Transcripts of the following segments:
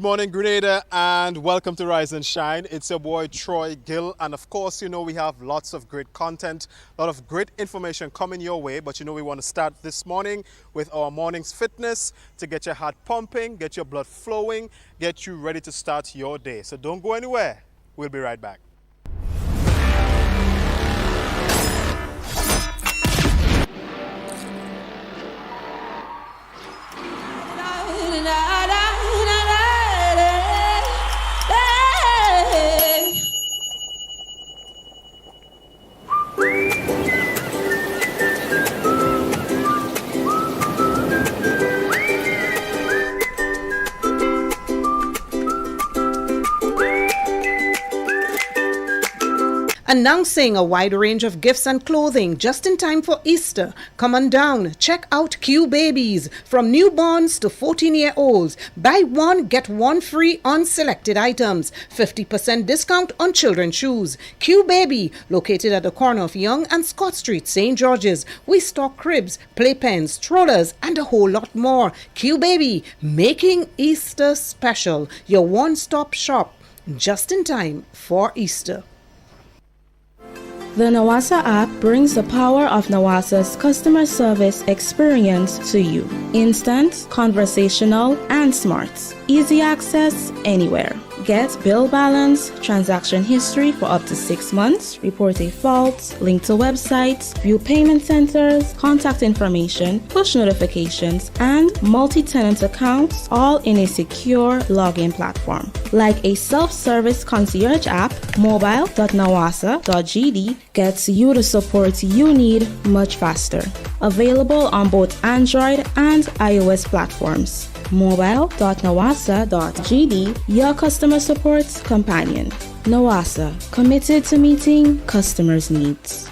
morning, Grenada, and welcome to Rise and Shine. It's your boy Troy Gill, and of course, you know we have lots of great content, a lot of great information coming your way. But you know we want to start this morning with our morning's fitness to get your heart pumping, get your blood flowing, get you ready to start your day. So don't go anywhere. We'll be right back. Announcing a wide range of gifts and clothing just in time for Easter. Come on down, check out Q Babies. From newborns to 14-year-olds, buy one, get one free on selected items. 50% discount on children's shoes. Q Baby, located at the corner of Young and Scott Street, St. George's. We stock cribs, playpens, strollers, and a whole lot more. Q Baby, making Easter special. Your one-stop shop, just in time for Easter. The Nawasa app brings the power of Nawasa's customer service experience to you. Instant, conversational, and smart. Easy access anywhere. Get bill balance, transaction history for up to 6 months, report a fault, link to websites, view payment centers, contact information, push notifications, and multi-tenant accounts, all in a secure login platform. Like a self-service concierge app, mobile.nawasa.gd gets you the support you need much faster. Available on both Android and iOS platforms. mobile.nawasa.gd, your customer support companion. Nawasa, committed to meeting customers' needs.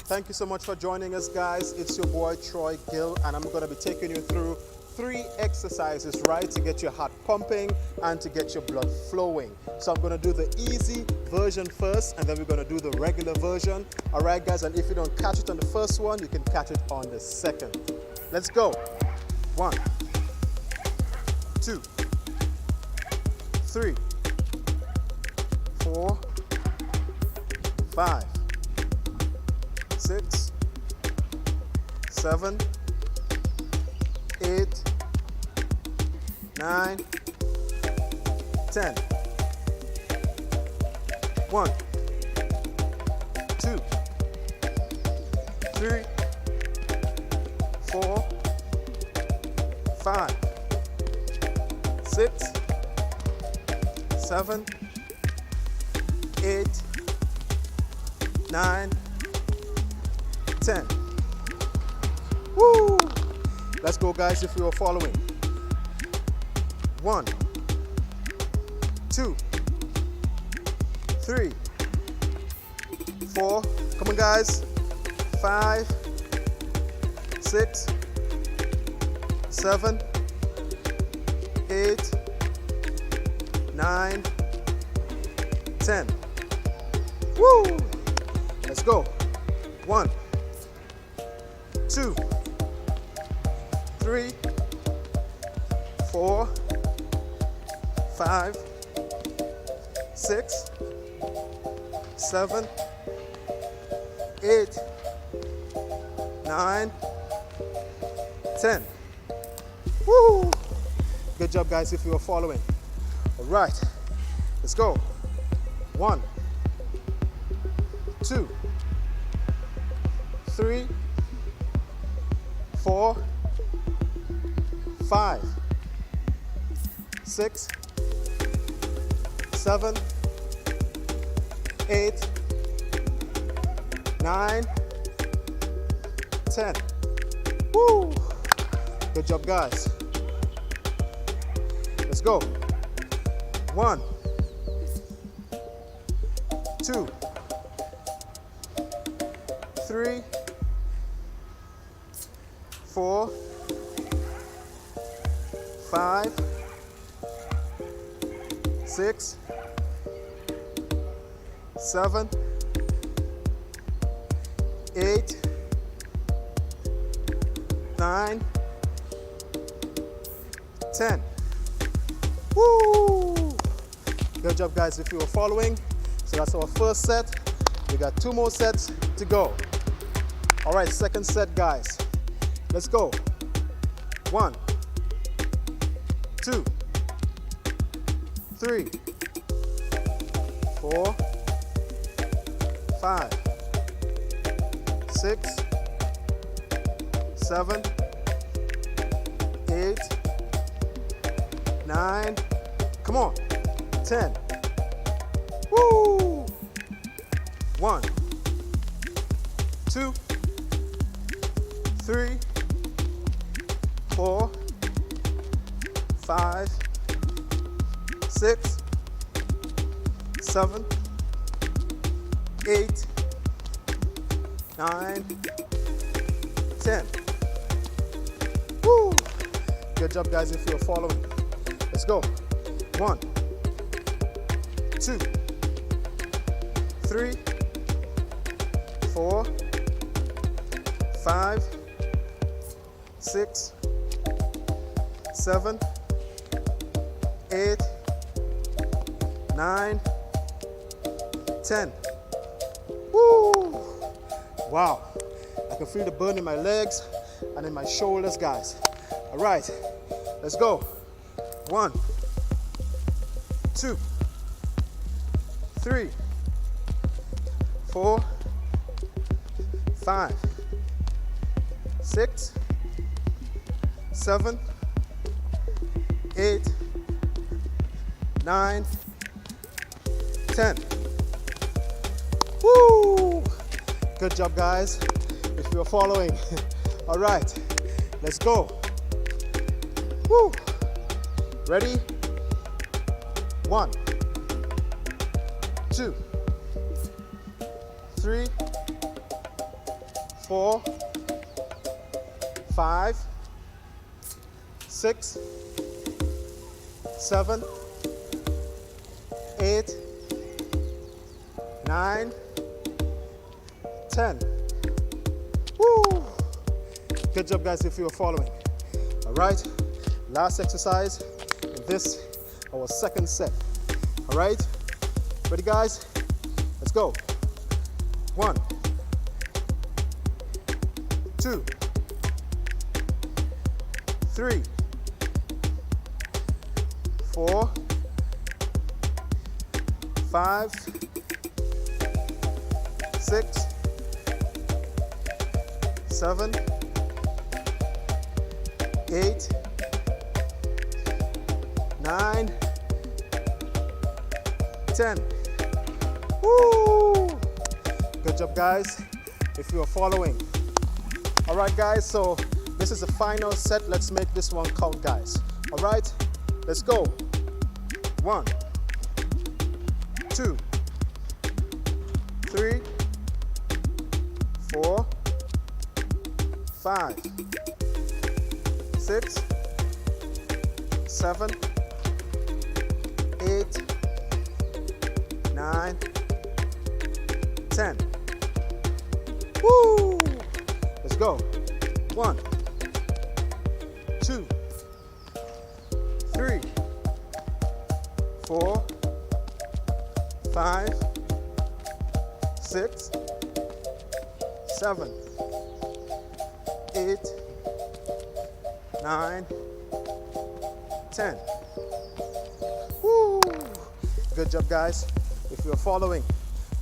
Thank you so much for joining us, guys. It's your boy Troy Gill, and I'm going to be taking you through 3 exercises, right, to get your heart pumping and to get your blood flowing. So I'm going to do the easy version first, and then we're going to do the regular version. All right, guys, and if you don't catch it on the first one, you can catch it on the second. Let's go. 1, 2, 3, 4, 5, 6, 7, 8, 9, 10. 1, 2, 3, 4, 5, 6, 7, 8, 9, 10. Woo! Let's go, guys, if you are following. 1, 2, 3, 4. Come on, guys. 5, 6, 7, 8, 9, 10. Woo! Let's go. 1, 2, 3, 4, 5, 6, 7, 8, 9, 10. Woo! Good job, guys, if you are following. All right, let's go. 1, 2, 3, 4, 5, 6, 7, 8, 9, 10. Woo! Good job, guys. Let's go. 1, 2, 3, 4, 5, 6, 7, 8, 9, 10. Woo! Good job, guys, if you were following. So that's our first set. We got 2 more sets to go. All right, second set, guys. Let's go. 1, 2, 3, 4, 5, 6, 7, 8, 9, come on, 10. Woo! 1, 2, 3, 4, 5, 6, 7, 8, 9, 10. Woo! Good job, guys, if you're following. Let's go. 1, 2, 3, 4, 5, 6, 7, 8, 9, 10. Woo! Wow. I can feel the burn in my legs and in my shoulders, guys. All right, let's go. 1, 2, 3, 4, 5, 6, 7, 8, 9, 10. Woo! Good job, guys, if you're following. All right, let's go. Woo! Ready? 1, 2, 3, 4, 5, 6, 7, 8, 9, 10. Woo! Good job, guys, if you're following. All right, last exercise in this, our second set. All right, ready, guys? Let's go. 1, 2, 3, 4, 5, 6, 7, 8, 9, 10. Woo! Good job, guys, if you are following. All right, guys, so this is the final set. Let's make this one count, guys. All right, let's go. 1, 2, 3, 4, 5, 6, 7, 8, 9, 10. Woo! Let's go. 1, 2, 3, 4, 5, 6, 7, 8, 9, 10. Woo! Good job, guys, if you're following.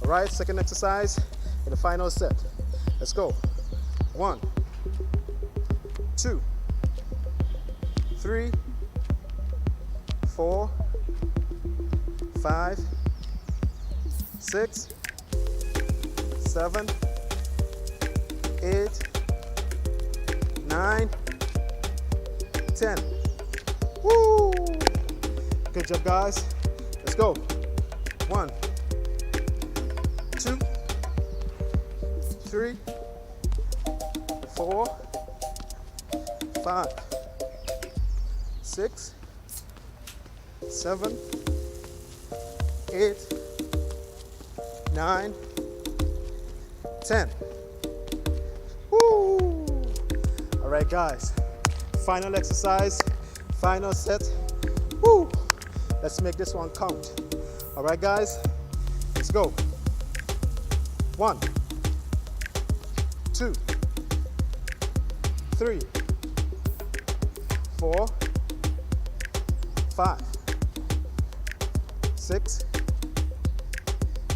All right, second exercise in the final set. Let's go. 1, 2, 3, 4, 5, 6, 7, 8, 9, 10. Woo! Good job, guys. Let's go. 1, 2, 3, 4, 5, 6, 7, 8, 9, 10. Woo! All right, guys. Final exercise, final set. Woo! Let's make this one count. All right, guys. Let's go. 1, 2, 3, 4, 5, 6,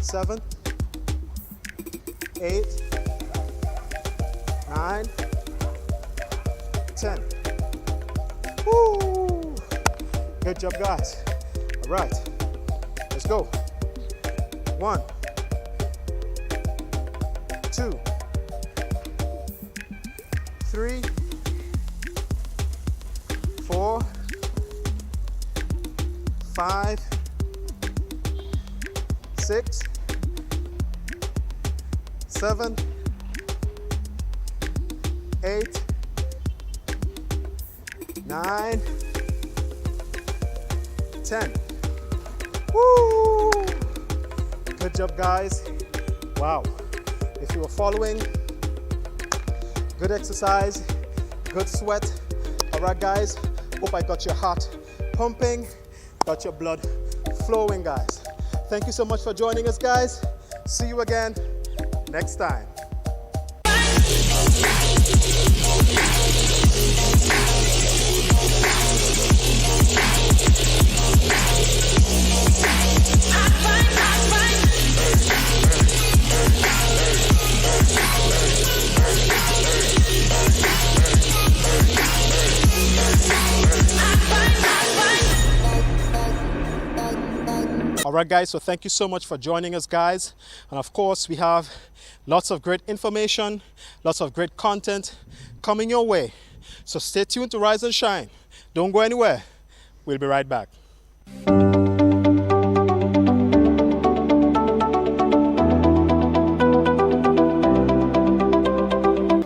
7, 8, 9, 10. Woo! Good job, guys. All right, let's go. 1, 2, 3, 4, 5, 6, 7, 8, 9, 10. Woo! Good job, guys. Wow. If you were following, good exercise, good sweat. All right, guys. Hope I got your heart pumping, got your blood flowing, guys. Thank you so much for joining us, guys. See you again next time. Alright guys, so thank you so much for joining us, guys. And of course, we have lots of great information, lots of great content coming your way. So stay tuned to Rise and Shine. Don't go anywhere. We'll be right back.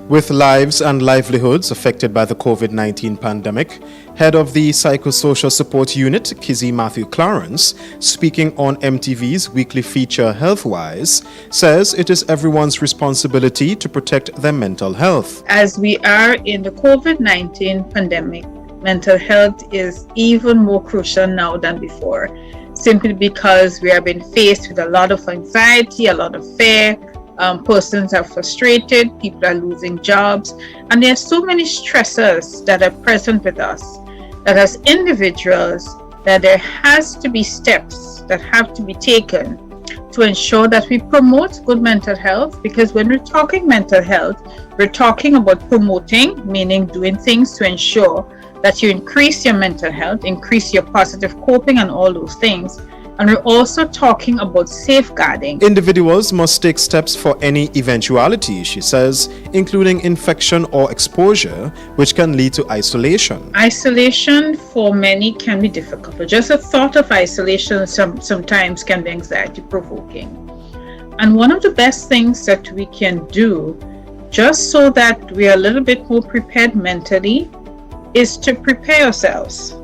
With lives and livelihoods affected by the COVID-19 pandemic, head of the Psychosocial Support Unit, Kizzy Matthew Clarence, speaking on MTV's weekly feature Healthwise, says it is everyone's responsibility to protect their mental health. As we are in the COVID-19 pandemic, mental health is even more crucial now than before, simply because we have been faced with a lot of anxiety, a lot of fear. Persons are frustrated, people are losing jobs, and there are so many stressors that are present with us that as individuals, that there has to be steps that have to be taken to ensure that we promote good mental health, because when we're talking mental health, we're talking about promoting, meaning doing things to ensure that you increase your mental health, increase your positive coping and all those things. And we're also talking about safeguarding. Individuals must take steps for any eventuality, she says, including infection or exposure, which can lead to isolation. Isolation for many can be difficult. But just the thought of isolation sometimes can be anxiety provoking. And one of the best things that we can do, just so that we are a little bit more prepared mentally, is to prepare ourselves.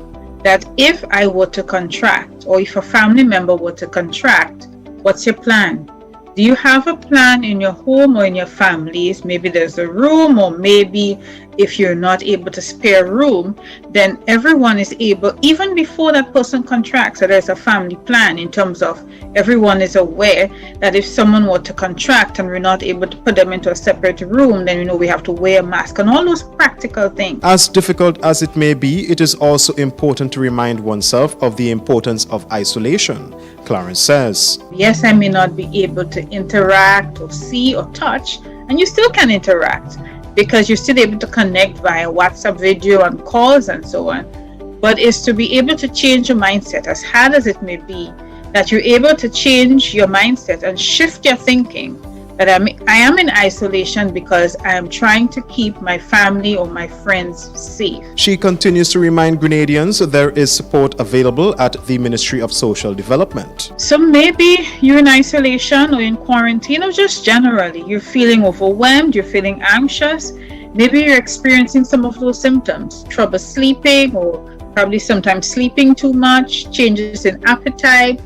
That if I were to contract, or if a family member were to contract, what's your plan? Do you have a plan in your home or in your families? Maybe there's a room, or maybe if you're not able to spare a room, then everyone is able, even before that person contracts, so there's a family plan in terms of everyone is aware that if someone were to contract and we're not able to put them into a separate room, then we know we have to wear a mask and all those practical things. As difficult as it may be, it is also important to remind oneself of the importance of isolation, Clarence says. Yes, I may not be able to interact or see or touch, and you still can interact because you're still able to connect via WhatsApp video and calls and so on. But it's to be able to change your mindset, as hard as it may be, that you're able to change your mindset and shift your thinking that I am in isolation because I am trying to keep my family or my friends safe. She continues to remind Grenadians there is support available at the Ministry of Social Development. So maybe you're in isolation or in quarantine, or just generally you're feeling overwhelmed, you're feeling anxious, maybe you're experiencing some of those symptoms, trouble sleeping, or probably sometimes sleeping too much, changes in appetite,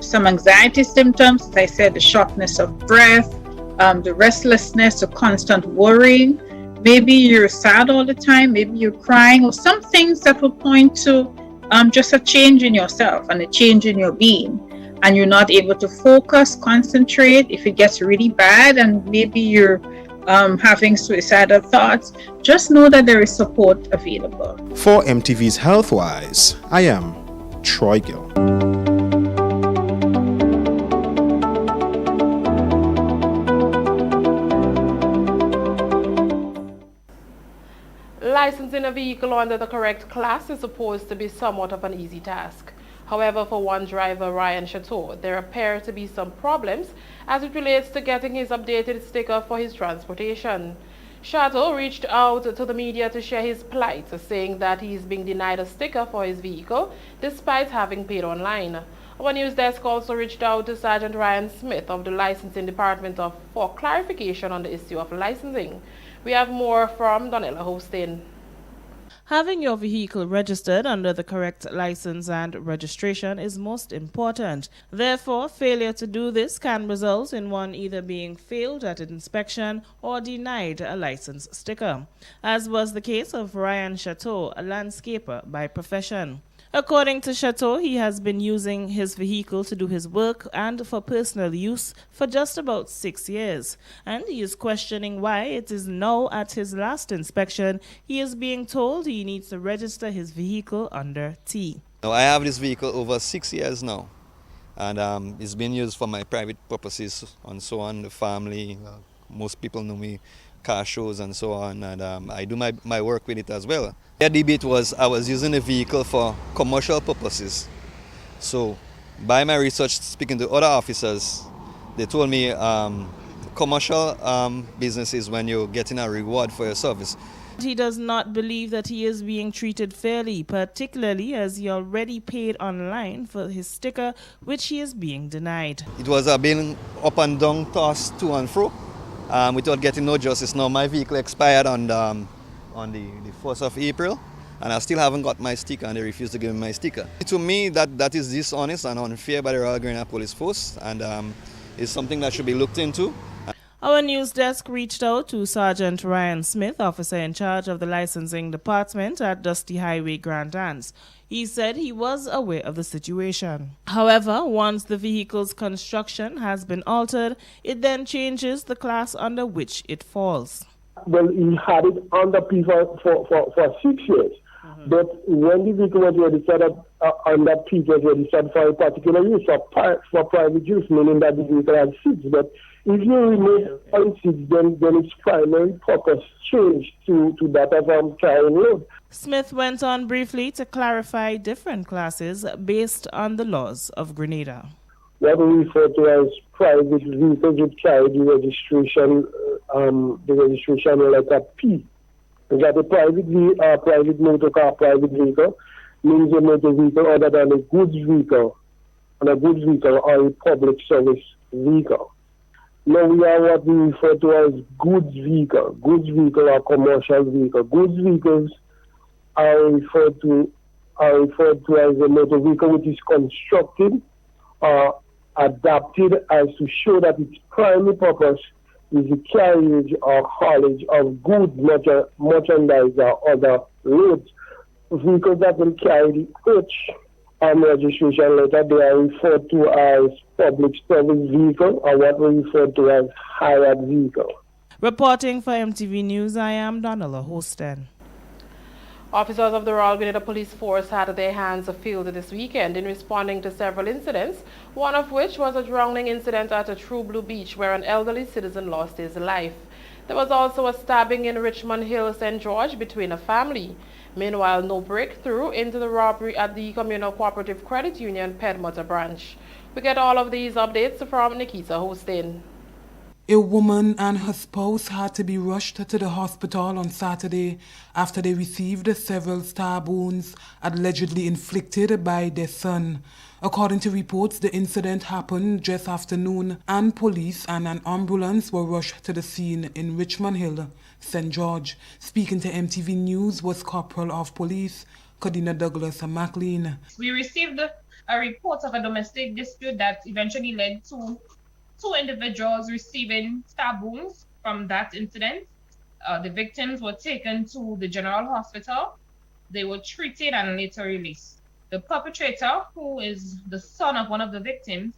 some anxiety symptoms, as I said, the shortness of breath, the restlessness, the constant worrying. Maybe you're sad all the time, maybe you're crying, or some things that will point to just a change in yourself and a change in your being. And you're not able to focus, concentrate. If it gets really bad and maybe you're having suicidal thoughts, just know that there is support available. For MTV's Healthwise, I am Troy Gill. Licensing a vehicle under the correct class is supposed to be somewhat of an easy task. However, for one driver, Ryan Chateau, there appear to be some problems as it relates to getting his updated sticker for his transportation. Chateau reached out to the media to share his plight, saying that he is being denied a sticker for his vehicle despite having paid online. Our news desk also reached out to Sergeant Ryan Smith of the Licensing Department for clarification on the issue of licensing. We have more from Donella Hostin. Having your vehicle registered under the correct license and registration is most important. Therefore, failure to do this can result in one either being failed at inspection or denied a license sticker, as was the case of Ryan Chateau, a landscaper by profession. According to Chateau, he has been using his vehicle to do his work and for personal use for just about 6 years, and he is questioning why it is now at his last inspection he is being told he needs to register his vehicle under T. Now, I have this vehicle over 6 years now, and it's been used for my private purposes and so on, the family. Most people know me, car shows and so on, and I do my work with it as well. The debate was I was using the vehicle for commercial purposes. So by my research, speaking to other officers, they told me commercial business is when you're getting a reward for your service. He does not believe that he is being treated fairly, particularly as he already paid online for his sticker, which he is being denied. It was being up and down, tossed to and fro, without getting no justice. Now my vehicle expired on the 1st of April, and I still haven't got my sticker, and they refuse to give me my sticker. To me, that is dishonest and unfair by the Royal Grenada Police Force, and is something that should be looked into. Our news desk reached out to Sergeant Ryan Smith, officer in charge of the licensing department at Dusty Highway Grand Anse. He said he was aware of the situation. However, once the vehicle's construction has been altered, it then changes the class under which it falls. Well, he had it under P for 6 years. But when the vehicle was registered under P, it was registered for a particular use, for private use, meaning that the vehicle had 6. But if you remove 0.6, then its primary purpose changed to that of carrying load. Smith went on briefly to clarify different classes based on the laws of Grenada. What we refer to as private vehicles would carry the registration letter P. That a private motor car, private vehicle, means a motor vehicle other than a goods vehicle, and a goods vehicle or a public service vehicle. Now we are what we refer to as goods vehicle or commercial vehicle. Goods vehicles are referred to as a motor vehicle which is constructed or adapted as to show that its primary purpose is the carriage or haulage of goods, merchandise, or other loads. Vehicles that will carry the H on registration letter, they are referred to as public service vehicle, or what we refer to as hired vehicle. Reporting for MTV News, I am Donella Hostin. Officers of the Royal Grenada Police Force had their hands filled this weekend in responding to several incidents, one of which was a drowning incident at a True Blue Beach where an elderly citizen lost his life. There was also a stabbing in Richmond Hill, St. George between a family. Meanwhile, no breakthrough into the robbery at the Communal Cooperative Credit Union Pedmotor branch. We get all of these updates from Nikita Hostin. A woman and her spouse had to be rushed to the hospital on Saturday after they received several stab wounds allegedly inflicted by their son. According to reports, the incident happened just after noon, and police and an ambulance were rushed to the scene in Richmond Hill, St. George. Speaking to MTV News was Corporal of Police Cordina Douglas McLean. We received a report of a domestic dispute that eventually led to 2 individuals receiving stab wounds from that incident. The victims were taken to the General Hospital. They were treated and later released. The perpetrator, who is the son of one of the victims,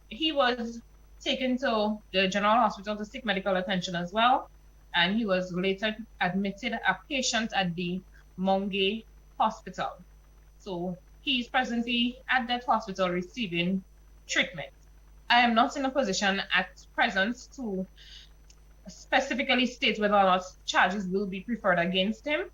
he was taken to the General Hospital to seek medical attention as well, and he was later admitted a patient at the Mongay Hospital. So he is presently at that hospital receiving treatment. I am not in a position at present to specifically state whether or not charges will be preferred against him.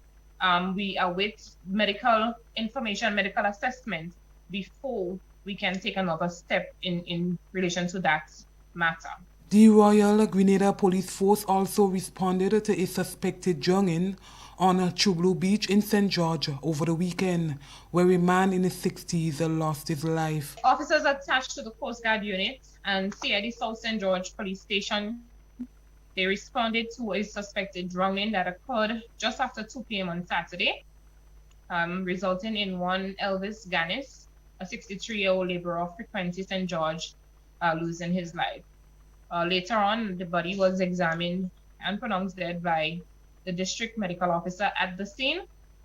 We await medical information, medical assessment before we can take another step in relation to that matter. The Royal Grenada Police Force also responded to a suspected drowning on Chuglu Beach in St. George over the weekend, where a man in his 60s lost his life. Officers attached to the Coast Guard unit and CID South St. George Police Station, they responded to a suspected drowning that occurred just after 2 p.m. on Saturday, resulting in one Elvis Ganis, a 63-year-old laborer of Frequency St. George, losing his life. Later on, the body was examined and pronounced dead by the district medical officer at the scene,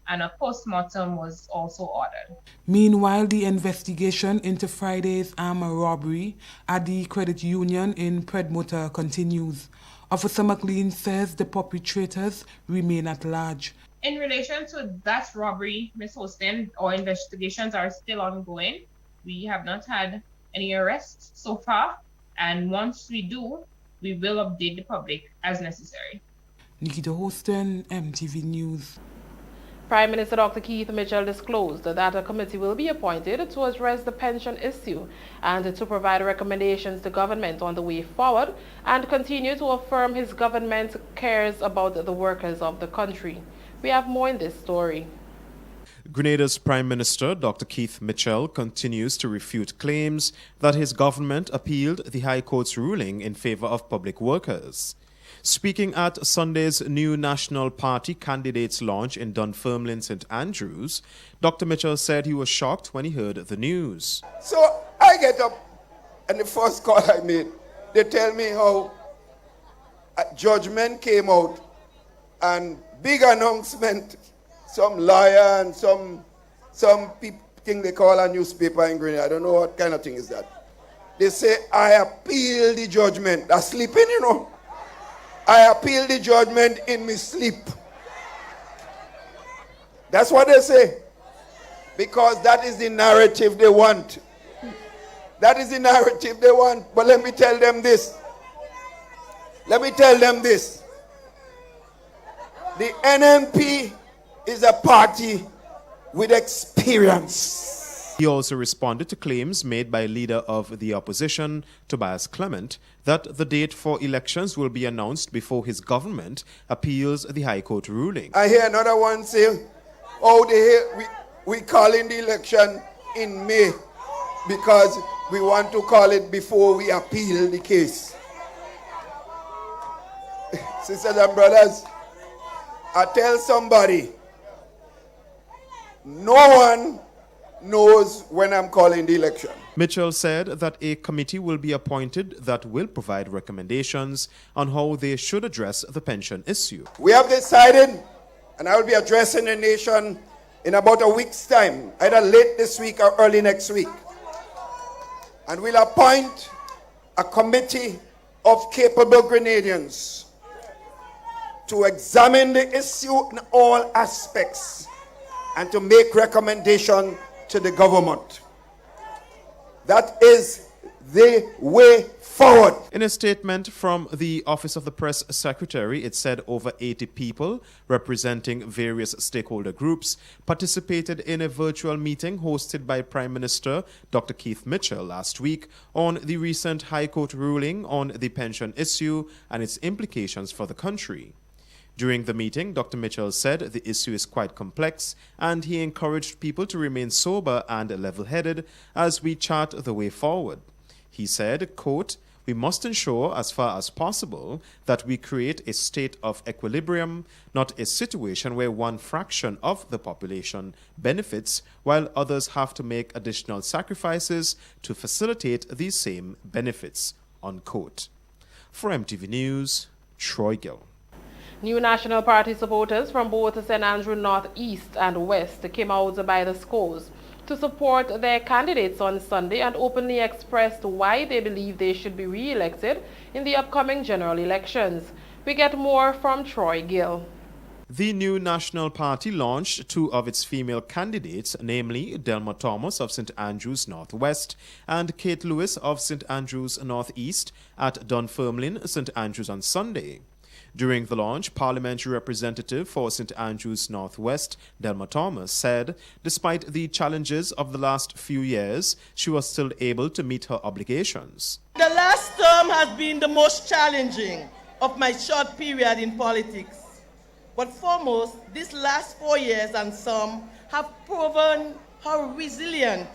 and a post-mortem was also ordered. Meanwhile, the investigation into Friday's armed robbery at the credit union in Predmotor continues. Officer McLean says the perpetrators remain at large. In relation to that robbery, Ms. Hostin, our investigations are still ongoing. We have not had any arrests so far, and once we do, we will update the public as necessary. Nikita Hostin, MTV News. Prime Minister Dr. Keith Mitchell disclosed that a committee will be appointed to address the pension issue and to provide recommendations to government on the way forward, and continue to affirm his government cares about the workers of the country. We have more in this story. Grenada's Prime Minister, Dr. Keith Mitchell, continues to refute claims that his government appealed the High Court's ruling in favor of public workers. Speaking at Sunday's new National Party candidates launch in Dunfermline, St. Andrews, Dr. Mitchell said he was shocked when he heard the news. So I get up, and the first call I made, they tell me how a judgment came out, and big announcement, some lawyer and some thing they call a newspaper in Grenada. I don't know what kind of thing is that. They say, I appeal the judgment. That's sleeping, you know. I appeal the judgment in my sleep. That's what they say. Because that is the narrative they want. That is the narrative they want. But let me tell them this. Let me tell them this. The NMP is a party with experience. He also responded to claims made by leader of the opposition, Tobias Clement, that the date for elections will be announced before his government appeals the High Court ruling. I hear another one say, oh, we calling the election in May because we want to call it before we appeal the case. Sisters and brothers, I tell somebody, no one knows when I'm calling the election. Mitchell said that a committee will be appointed that will provide recommendations on how they should address the pension issue. We have decided, and I will be addressing the nation in about a week's time, either late this week or early next week. And we'll appoint a committee of capable Grenadians to examine the issue in all aspects and to make recommendations to the government. That is the way forward. In a statement from the Office of the Press Secretary, it said over 80 people representing various stakeholder groups participated in a virtual meeting hosted by Prime Minister Dr. Keith Mitchell last week on the recent High Court ruling on the pension issue and its implications for the country. During the meeting, Dr. Mitchell said the issue is quite complex and he encouraged people to remain sober and level-headed as we chart the way forward. He said, quote, "We must ensure as far as possible that we create a state of equilibrium, not a situation where one fraction of the population benefits while others have to make additional sacrifices to facilitate these same benefits," unquote. For MTV News, Troy Gill. New National Party supporters from both St. Andrew North East and West came out by the scores to support their candidates on Sunday and openly expressed why they believe they should be re-elected in the upcoming general elections. We get more from Troy Gill. The New National Party launched two of its female candidates, namely Delma Thomas of St. Andrews Northwest and Kate Lewis of St. Andrews Northeast at Dunfermline, St. Andrews on Sunday. During the launch, Parliamentary Representative for St. Andrews Northwest, Delma Thomas, said despite the challenges of the last few years, she was still able to meet her obligations. The last term has been the most challenging of my short period in politics. But foremost, these last 4 years and some have proven how resilient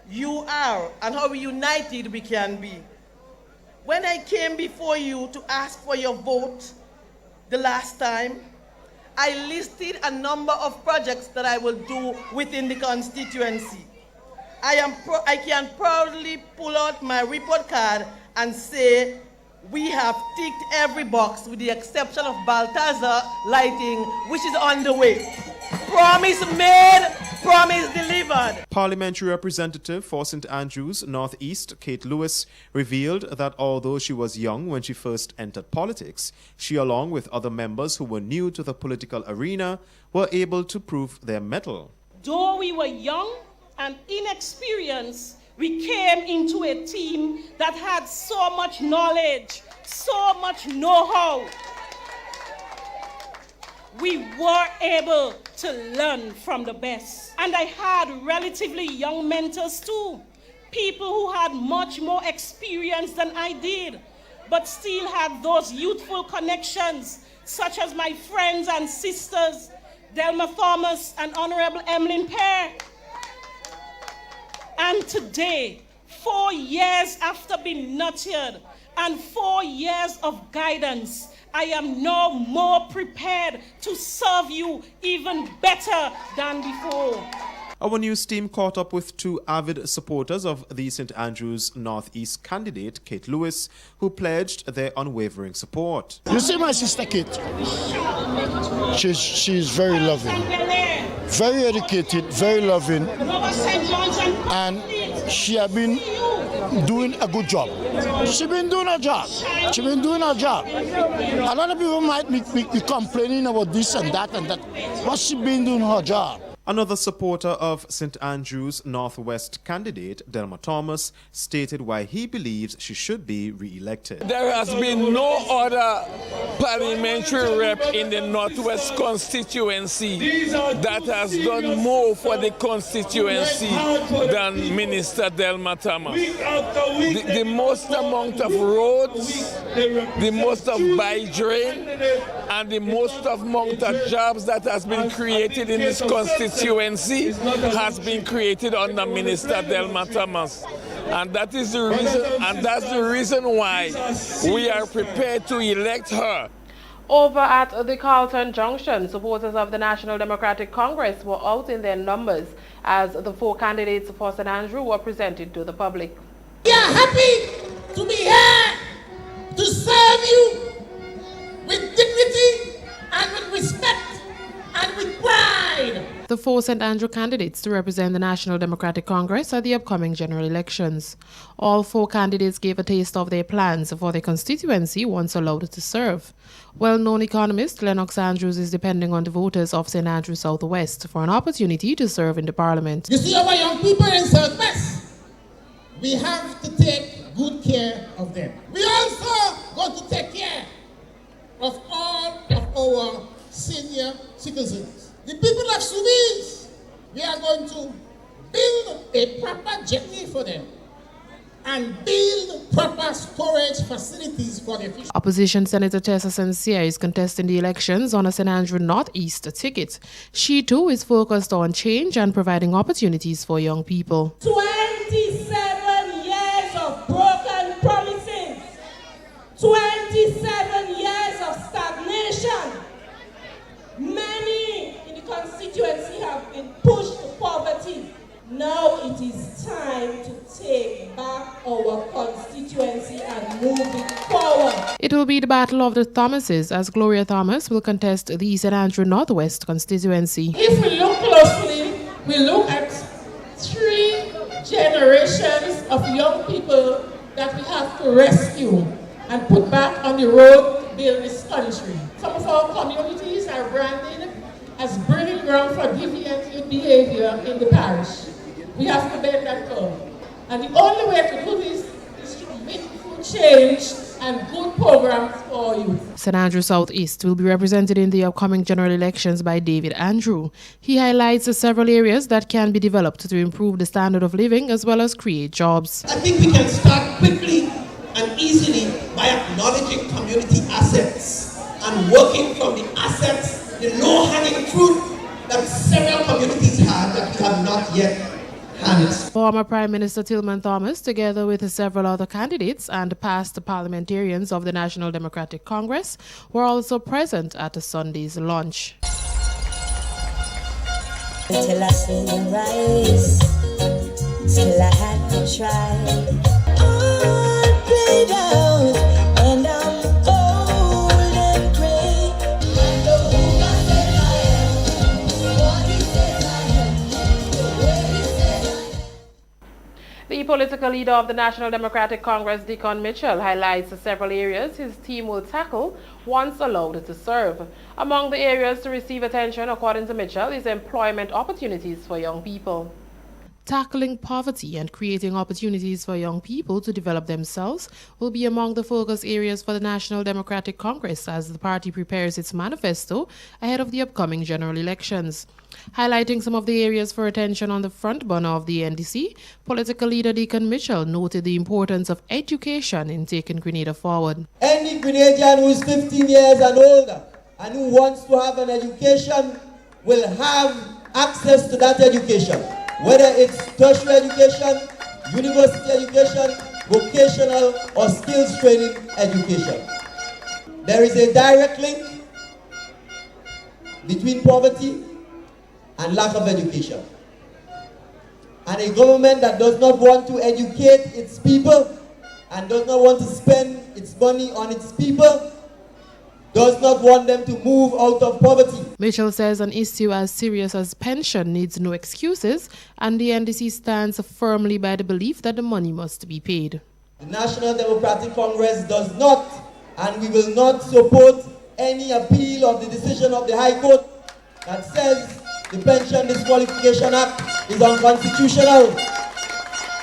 you are and how united we can be. When I came before you to ask for your vote the last time, I listed a number of projects that I will do within the constituency. I can proudly pull out my report card and say we have ticked every box with the exception of Balthazar Lighting, which is on the way. Promise made, promise delivered. Parliamentary Representative for St. Andrews Northeast, Kate Lewis, revealed that although she was young when she first entered politics, she, along with other members who were new to the political arena, were able to prove their mettle. Though we were young and inexperienced, we came into a team that had so much knowledge, so much know-how. We were able to learn from the best. And I had relatively young mentors too, people who had much more experience than I did, but still had those youthful connections, such as my friends and sisters, Delma Thomas and Honorable Emmeline Pear. And today, 4 years after being nurtured and 4 years of guidance, I am now more prepared to serve you even better than before. Our news team caught up with two avid supporters of the St. Andrews Northeast candidate, Kate Lewis, who pledged their unwavering support. You see my sister Kate? She's very loving, very educated, very loving, and she has been doing a good job. She's been doing her job. She's been doing her job. A lot of people might be complaining about this and that, but she's been doing her job. Another supporter of St. Andrews Northwest candidate, Delma Thomas, stated why he believes she should be re-elected. There has been no other parliamentary rep in the Northwest constituency that has done more for the constituency than Minister Delma Thomas. The most amount of roads, the most of by drain, and the most amount of jobs that has been created in this constituency has been created under Minister Delma Thomas. And that is the reason, and that's the reason why we are prepared to elect her. Over at the Carlton Junction, supporters of the National Democratic Congress were out in their numbers as the 4 candidates for St. Andrew were presented to the public. We are happy to be here to serve you with dignity and with respect and with pride. The 4 St. Andrew candidates to represent the National Democratic Congress at the upcoming general elections. All 4 candidates gave a taste of their plans for their constituency once allowed to serve. Well-known economist Lennox Andrews is depending on the voters of St. Andrews Southwest for an opportunity to serve in the parliament. You see, our young people in Southwest, we have to take good care of them. We also going to take care of all of our senior citizens. The people of Subiz, we are going to build a proper jetty for them and build proper storage facilities for the fish. Opposition Senator Tessa Sincere is contesting the elections on a St. Andrew Northeast ticket. She too is focused on change and providing opportunities for young people. 27 years of broken promises, 27 years of stagnation. Many in the constituency have been pushed to poverty. Now it is time to take back our constituency and move it forward. It will be the battle of the Thomases as Gloria Thomas will contest the St. Andrew Northwest constituency. If we look closely, we look at 3 generations of young people that we have to rescue and put back on the road to build this country. Some of our communities are branded as breeding ground for deviant youth behavior in the parish. We have to bend that curve. And the only way to do this is to meaningful change and good programs for youth. St. Andrew Southeast will be represented in the upcoming general elections by David Andrew. He highlights several areas that can be developed to improve the standard of living as well as create jobs. I think we can start quickly and easily by acknowledging community assets and working from the assets, the low-hanging fruit that several communities have that we have not yet. Former Prime Minister Tillman Thomas, together with several other candidates and past parliamentarians of the National Democratic Congress, were also present at Sunday's launch. Until I see you rise, still I had to try. All played out, and I'm old and gray. I know who God said I am, what He says I am, the way He says I am. The political leader of the National Democratic Congress, Deacon Mitchell, highlights several areas his team will tackle once allowed to serve. Among the areas to receive attention, according to Mitchell, is employment opportunities for young people. Tackling poverty and creating opportunities for young people to develop themselves will be among the focus areas for the National Democratic Congress as the party prepares its manifesto ahead of the upcoming general elections. Highlighting some of the areas for attention on the front burner of the NDC, political leader Deacon Mitchell noted the importance of education in taking Grenada forward. Any Grenadian who is 15 years and older and who wants to have an education will have access to that education, whether it's tertiary education, university education, vocational or skills training education. There is a direct link between poverty and lack of education. And a government that does not want to educate its people and does not want to spend its money on its people does not want them to move out of poverty. Mitchell says an issue as serious as pension needs no excuses, and the NDC stands firmly by the belief that the money must be paid. The National Democratic Congress does not, and we will not support any appeal of the decision of the High Court that says the Pension Disqualification Act is unconstitutional.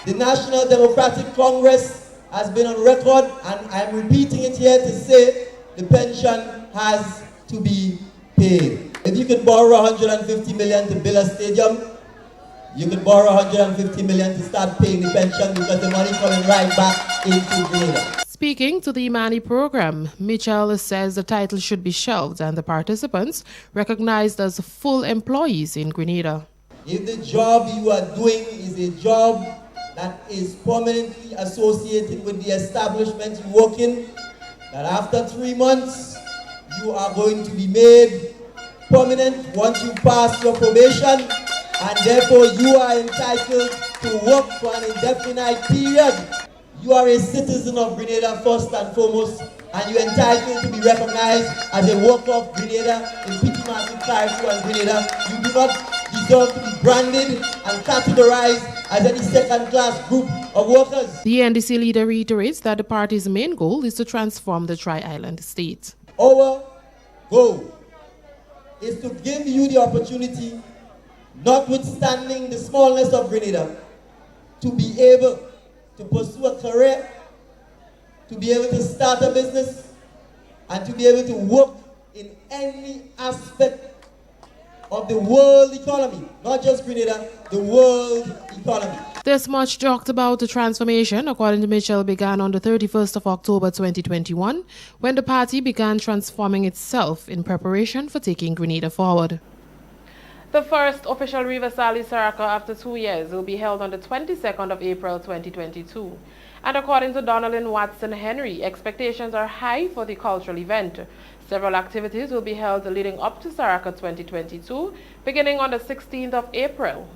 The National Democratic Congress has been on record, and I am repeating it here to say the pension has to be paid. If you could borrow 150 million to build a stadium, you could borrow 150 million to start paying the pension because the money coming right back into Grenada. Speaking to the Imani program, Mitchell says the title should be shelved and the participants recognized as full employees in Grenada. If the job you are doing is a job that is permanently associated with the establishment you work in, that after 3 months you are going to be made permanent once you pass your probation, and therefore you are entitled to work for an indefinite period. You are a citizen of Grenada first and foremost, and you're entitled to be recognized as a worker of Grenada in Petite Martinique, Carrefour and Grenada. You do not deserve to be branded and categorized as any second-class group of workers. The NDC leader reiterates that the party's main goal is to transform the Tri-Island state. Our goal is to give you the opportunity, notwithstanding the smallness of Grenada, to be able to pursue a career to be able to start a business and to be able to work in any aspect of the world economy, not just Grenada, the world economy. This much talked about the transformation, according to Mitchell, began on the 31st of October 2021, when the party began transforming itself in preparation for taking Grenada forward. The first official River Sally Saraka after 2 years will be held on the 22nd of April 2022. And according to Donalyn Watson Henry, expectations are high for the cultural event. Several activities will be held leading up to Saraka 2022, beginning on the 16th of April.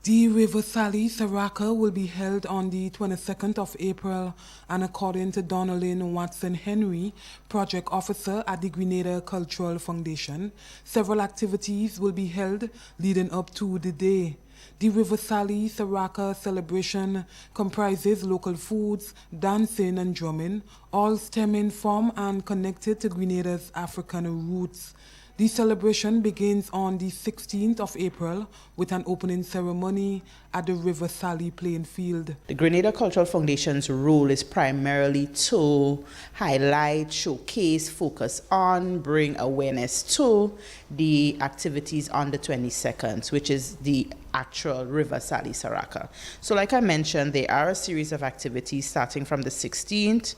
The River Sally Saraka will be held on the 22nd of April, and according to Donalyn Watson Henry, project officer at the Grenada Cultural Foundation, several activities will be held leading up to the day. The River Sally Saraka celebration comprises local foods, dancing and drumming, all stemming from and connected to Grenada's African roots. The celebration begins on the 16th of April with an opening ceremony at the River Sally playing field. The Grenada Cultural Foundation's role is primarily to highlight, showcase, focus on, bring awareness to the activities on the 22nd, which is the actual River Sally Saraka. So like I mentioned, there are a series of activities starting from the 16th,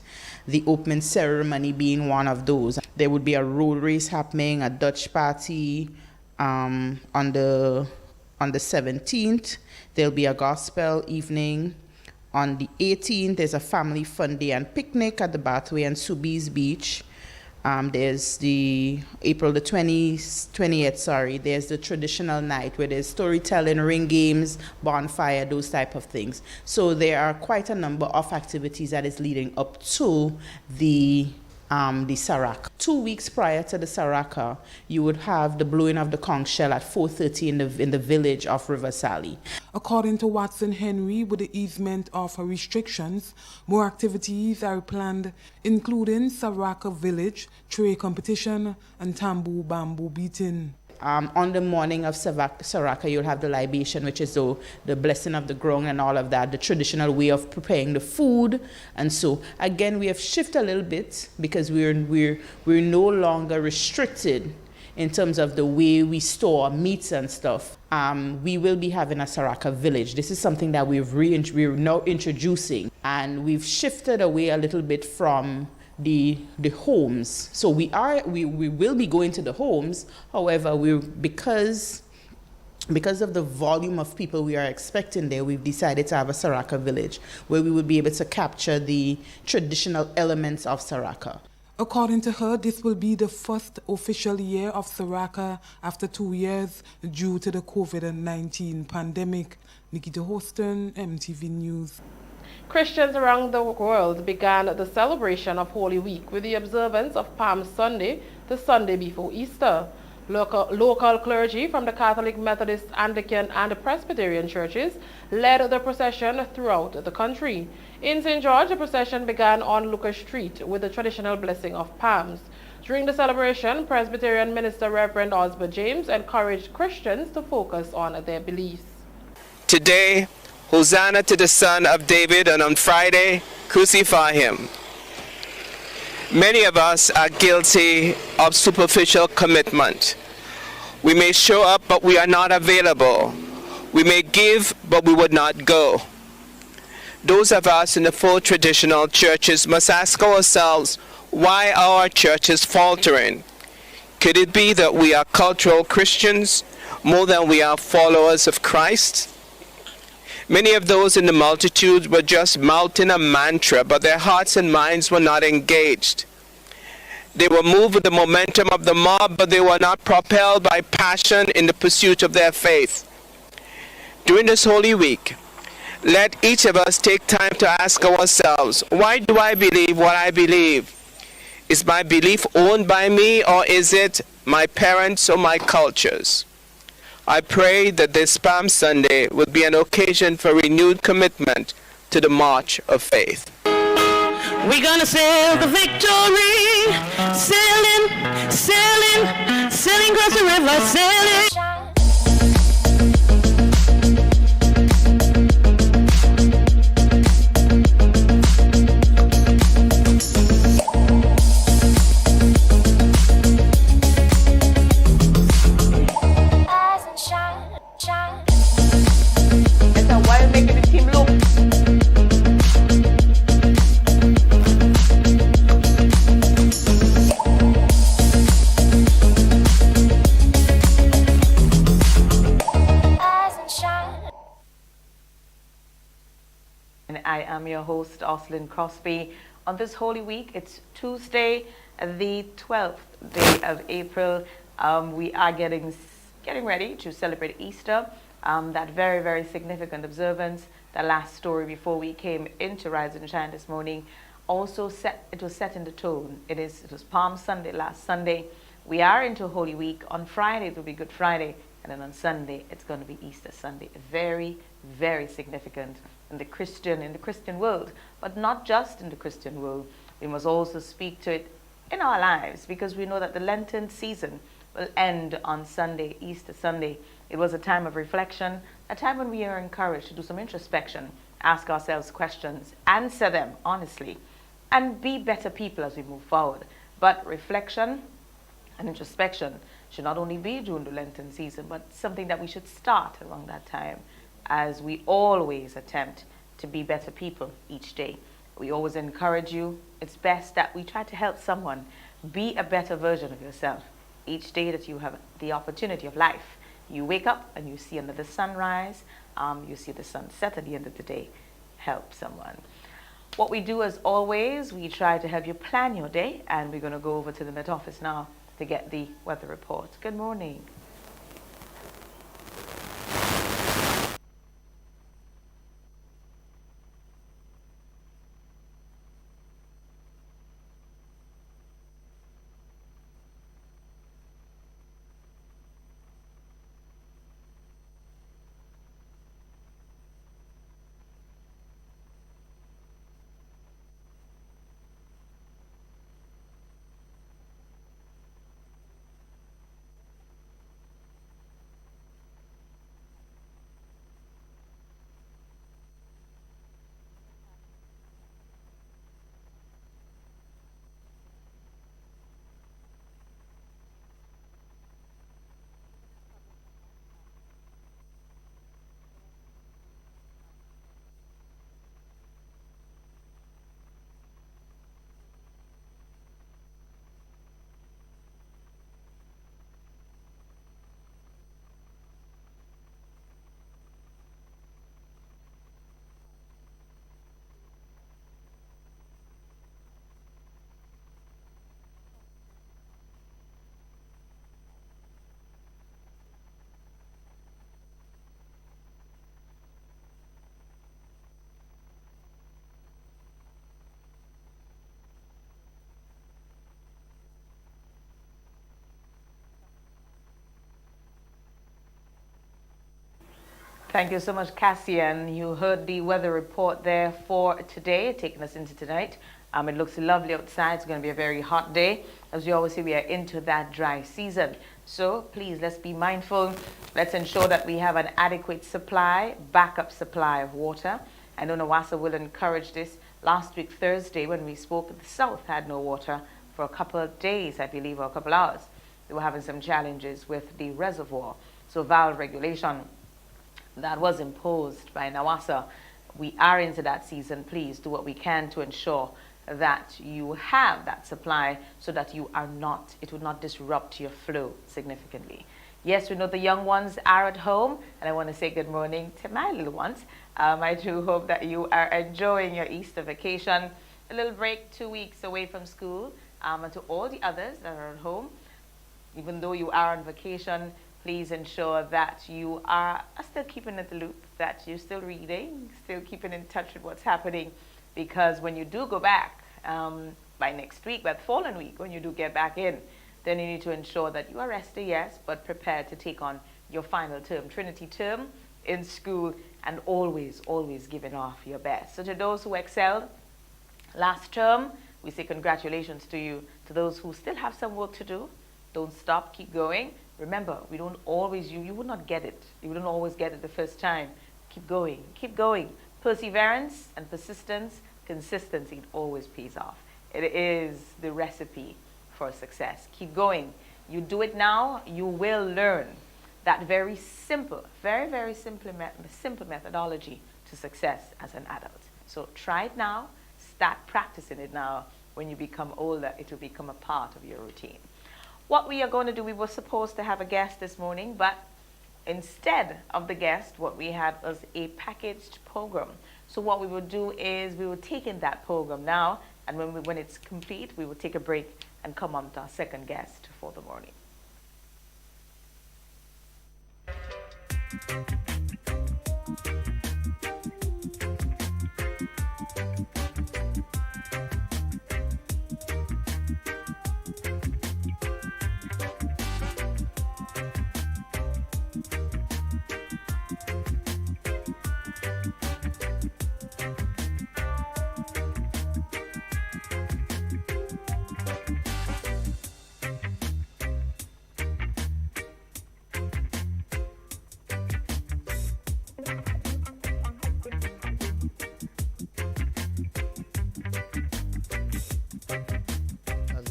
the opening ceremony being one of those. There would be a road race happening, a Dutch party on the 17th. There'll be a gospel evening. On the 18th, there's a family fun day and picnic at the Bathway and Soubise Beach. There's the April the 20th, there's the traditional night where there's storytelling, ring games, bonfire, those type of things. So there are quite a number of activities that is leading up to the Saraka. 2 weeks prior to the Saraka, you would have the blowing of the conch shell at 4:30 in the village of River Sally. According to Watson Henry, with the easement of restrictions, more activities are planned, including Saraka Village, tray competition, and tambour bamboo beating. On the morning of Saraka, you'll have the libation, which is the blessing of the ground and all of that, the traditional way of preparing the food. And so, again, we have shifted a little bit because we're no longer restricted in terms of the way we store meats and stuff. We will be having a Saraka Village. This is something that we're now introducing, and we've shifted away a little bit from the homes. So we will be going to the homes. However, because of the volume of people we are expecting there, we've decided to have a Saraka Village where we will be able to capture the traditional elements of Saraka. According to her, this will be the first official year of Saraka after 2 years due to the COVID-19 pandemic. Nikita Hoston, MTV News. Christians around the world began the celebration of Holy Week with the observance of Palm Sunday, the Sunday before Easter. Local clergy from the Catholic, Methodist, Anglican, and Presbyterian churches led the procession throughout the country. In St. George, the procession began on Lucas Street with the traditional blessing of palms. During the celebration, Presbyterian minister Reverend Osbert James encouraged Christians to focus on their beliefs. Today, Hosanna to the Son of David, and on Friday, crucify him. Many of us are guilty of superficial commitment. We may show up, but we are not available. We may give, but we would not go. Those of us in the full traditional churches must ask ourselves, why are our churches faltering? Could it be that we are cultural Christians more than we are followers of Christ? Many of those in the multitude were just mouthing a mantra, but their hearts and minds were not engaged. They were moved with the momentum of the mob, but they were not propelled by passion in the pursuit of their faith. During this Holy Week, let each of us take time to ask ourselves, why do I believe what I believe? Is my belief owned by me, or is it my parents or my cultures? I pray that this Palm Sunday will be an occasion for renewed commitment to the march of faith. We're gonna sail the victory, sailing, sailing, sailing across the river, sailing. am your host, Oslin Crosby. On this Holy Week, it's Tuesday, the 12th day of April. We are getting ready to celebrate Easter, that very, very significant observance. The last story before we came into Rise and Shine this morning also was set in the tone. It was Palm Sunday last Sunday. We are into Holy Week. On Friday, it will be Good Friday. And then on Sunday, it's going to be Easter Sunday. Very, very significant in the Christian world. But not just in the Christian world. We must also speak to it in our lives, because we know that the Lenten season will end on Sunday, Easter Sunday. It was a time of reflection, a time when we are encouraged to do some introspection, ask ourselves questions, answer them honestly, and be better people as we move forward. But reflection and introspection should not only be during the Lenten season, but something that we should start around that time, as we always attempt to be better people each day. We always encourage you. It's best that we try to help someone be a better version of yourself each day that you have the opportunity of life. You wake up and you see another sunrise, you see the sunset at the end of the day. Help someone. What we do, as always, we try to help you plan your day, and we're going to go over to the Met Office now to get the weather report. Good morning. Thank you so much, Cassian. You heard the weather report there for today, taking us into tonight. It looks lovely outside. It's going to be a very hot day. As we always say, we are into that dry season. So please, let's be mindful. Let's ensure that we have an adequate supply, backup supply of water. I know Nawassa will encourage this. Last week, Thursday, when we spoke, the South had no water for a couple of days, I believe, or a couple hours. They were having some challenges with the reservoir. So valve regulation that was imposed by Nawassa. We are into that season. Please do what we can to ensure that you have that supply, so that you are not, it would not disrupt your flow significantly. Yes, we know the young ones are at home, and I want to say good morning to my little ones. I do hope that you are enjoying your Easter vacation, a little break, 2 weeks away from school, and to all the others that are at home, even though you are on vacation, please ensure that you are still keeping in the loop, that you're still reading, still keeping in touch with what's happening, because when you do go back by next week, by the following week, when you do get back in, then you need to ensure that you are rested, yes, but prepared to take on your final term, Trinity term in school, and always, always giving off your best. So to those who excelled last term, we say congratulations to you. To those who still have some work to do, don't stop, keep going. Remember, we don't always, you would not get it. You wouldn't always get it the first time. Keep going, keep going. Perseverance and persistence, consistency, it always pays off. It is the recipe for success. Keep going. You do it now, you will learn that very simple, very, very simple methodology to success as an adult. So try it now, start practicing it now. When you become older, it will become a part of your routine. What we are going to do, we were supposed to have a guest this morning, but instead of the guest, what we had was a packaged program. So what we will do is we will take in that program now, and when it's complete, we will take a break and come on to our second guest for the morning.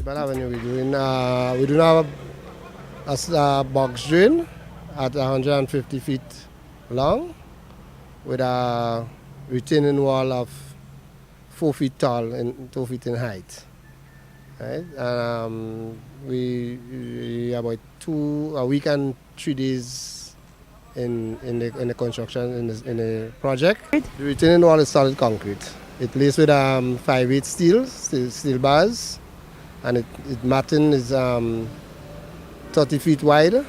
Bell Avenue, we do have a box drain at 150 feet long with a retaining wall of 4 feet tall and 2 feet in height. Right? We about a week and 3 days in the construction in the project. The retaining wall is solid concrete. It's laced with 5/8 steel bars. And its matting is 30 feet wide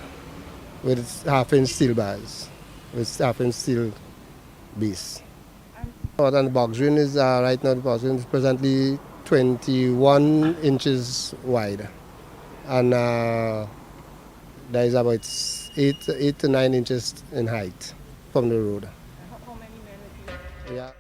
with half-inch steel bars, with half-inch steel base. And the box drain is, right now the box drain is presently 21 inches wide. And there is about 8 to 9 inches in height from the road. How many men? Yeah.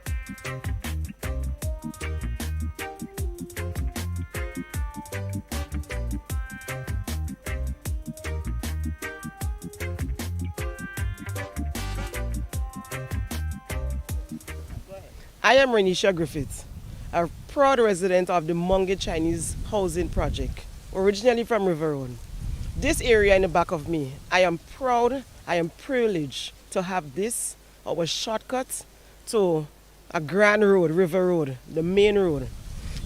I am Renisha Griffith, a proud resident of the Mungie Chinese Housing Project, originally from River Road. This area in the back of me, I am proud, I am privileged to have this, our shortcut to a grand road, River Road, the main road.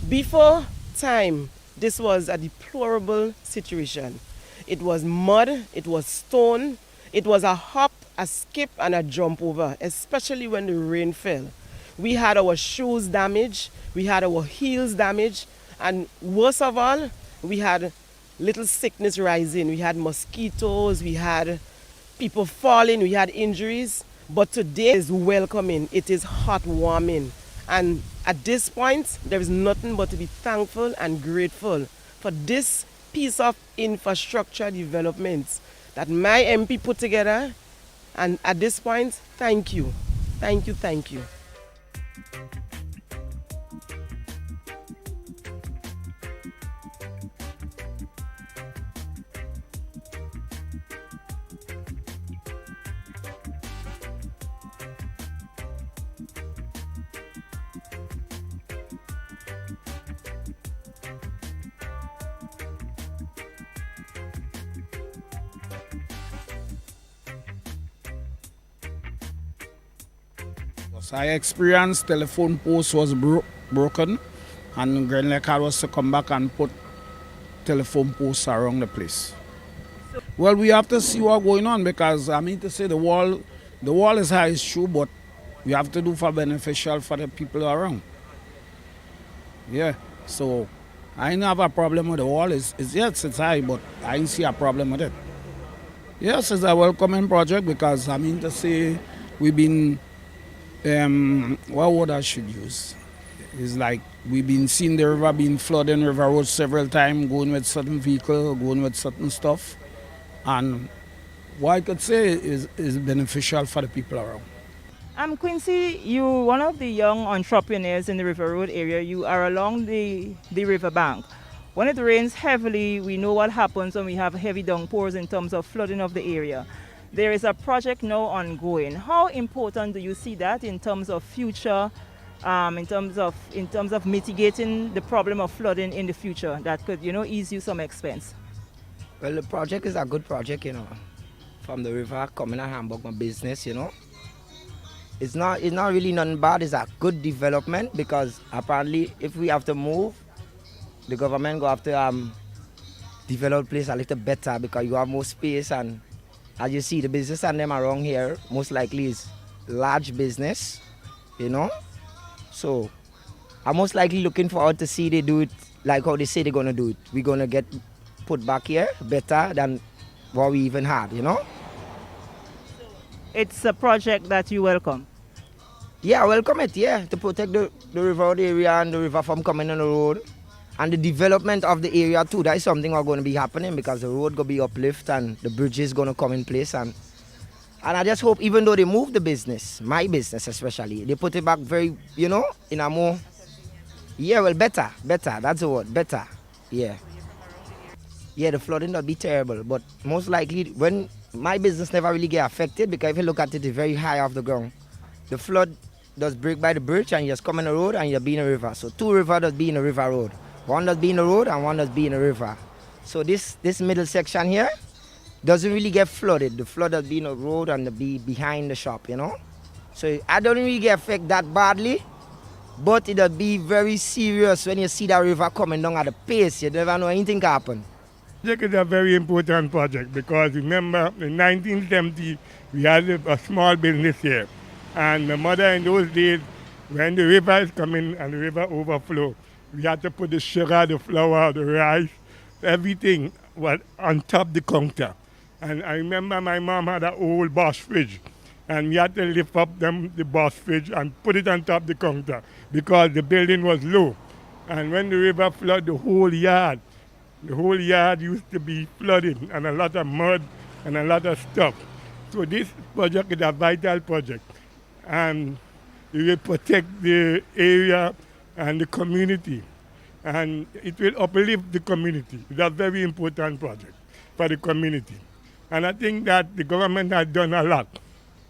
Before time, this was a deplorable situation. It was mud, it was stone, it was a hop, a skip and a jump over, especially when the rain fell. We had our shoes damaged, we had our heels damaged, and worst of all, we had little sickness rising. We had mosquitoes, we had people falling, we had injuries. But today is welcoming, it is heartwarming. And at this point, there is nothing but to be thankful and grateful for this piece of infrastructure development that my MP put together. And at this point, thank you. Thank you, thank you. I experienced telephone post was broken, and Grand Lake was to come back and put telephone posts around the place. Well, we have to see what's going on, because I mean to say the wall is high, it's true, but we have to do for beneficial for the people around. Yeah, so I didn't have a problem with the wall. Yes, it's high, but I didn't see a problem with it. Yes, it's a welcoming project, because I mean to say we've been what word I should use? It's like we've been seeing the river being flooding River Road several times, going with certain vehicle, going with certain stuff. And what I could say is beneficial for the people around. Quincy, you're one of the young entrepreneurs in the River Road area. You are along the river bank. When it rains heavily, we know what happens when we have heavy downpours in terms of flooding of the area. There is a project now ongoing. How important do you see that in terms of future, in terms of mitigating the problem of flooding in the future that could, ease you some expense? Well, the project is a good project, from the river coming to Hamburg, my business, It's not really nothing bad. It's a good development, because apparently if we have to move, the government will have to develop the place a little better, because you have more space. And as you see, the business and them around here most likely is large business, So I'm most likely looking forward to see they do it like how they say they're gonna do it. We're gonna get put back here better than what we even had, you know? It's a project that you welcome. Yeah, I welcome it, yeah, to protect the river road area and the river from coming on the road. And the development of the area too, that is something that's going to be happening because the road going to be uplift and the bridge is going to come in place. And I just hope even though they move the business, my business especially, they put it back very, you know, in a more, yeah, well, better, that's the word, better, yeah. Yeah, the flooding will be terrible, but most likely when my business never really get affected because if you look at it, it's very high off the ground. The flood does break by the bridge and you just come in the road and you'll be in a river. So 2 rivers does be in a river road. One does be in the road and one does be in a river. So this middle section here doesn't really get flooded. The flood does be in the road and be behind the shop, you know. So I don't really get affected that badly, but it'll be very serious when you see that river coming down at the pace. You never know anything can happen. Project is a very important project because remember in 1970 we had a small business here. And my mother in those days, when the river is coming and the river overflow, we had to put the sugar, the flour, the rice, everything was on top of the counter. And I remember my mom had an old Bosch fridge. And we had to lift up the Bosch fridge and put it on top of the counter because the building was low. And when the river flooded the whole yard used to be flooded and a lot of mud and a lot of stuff. So this project is a vital project. And it will protect the area and the community. And it will uplift the community. It's a very important project for the community. And I think that the government has done a lot.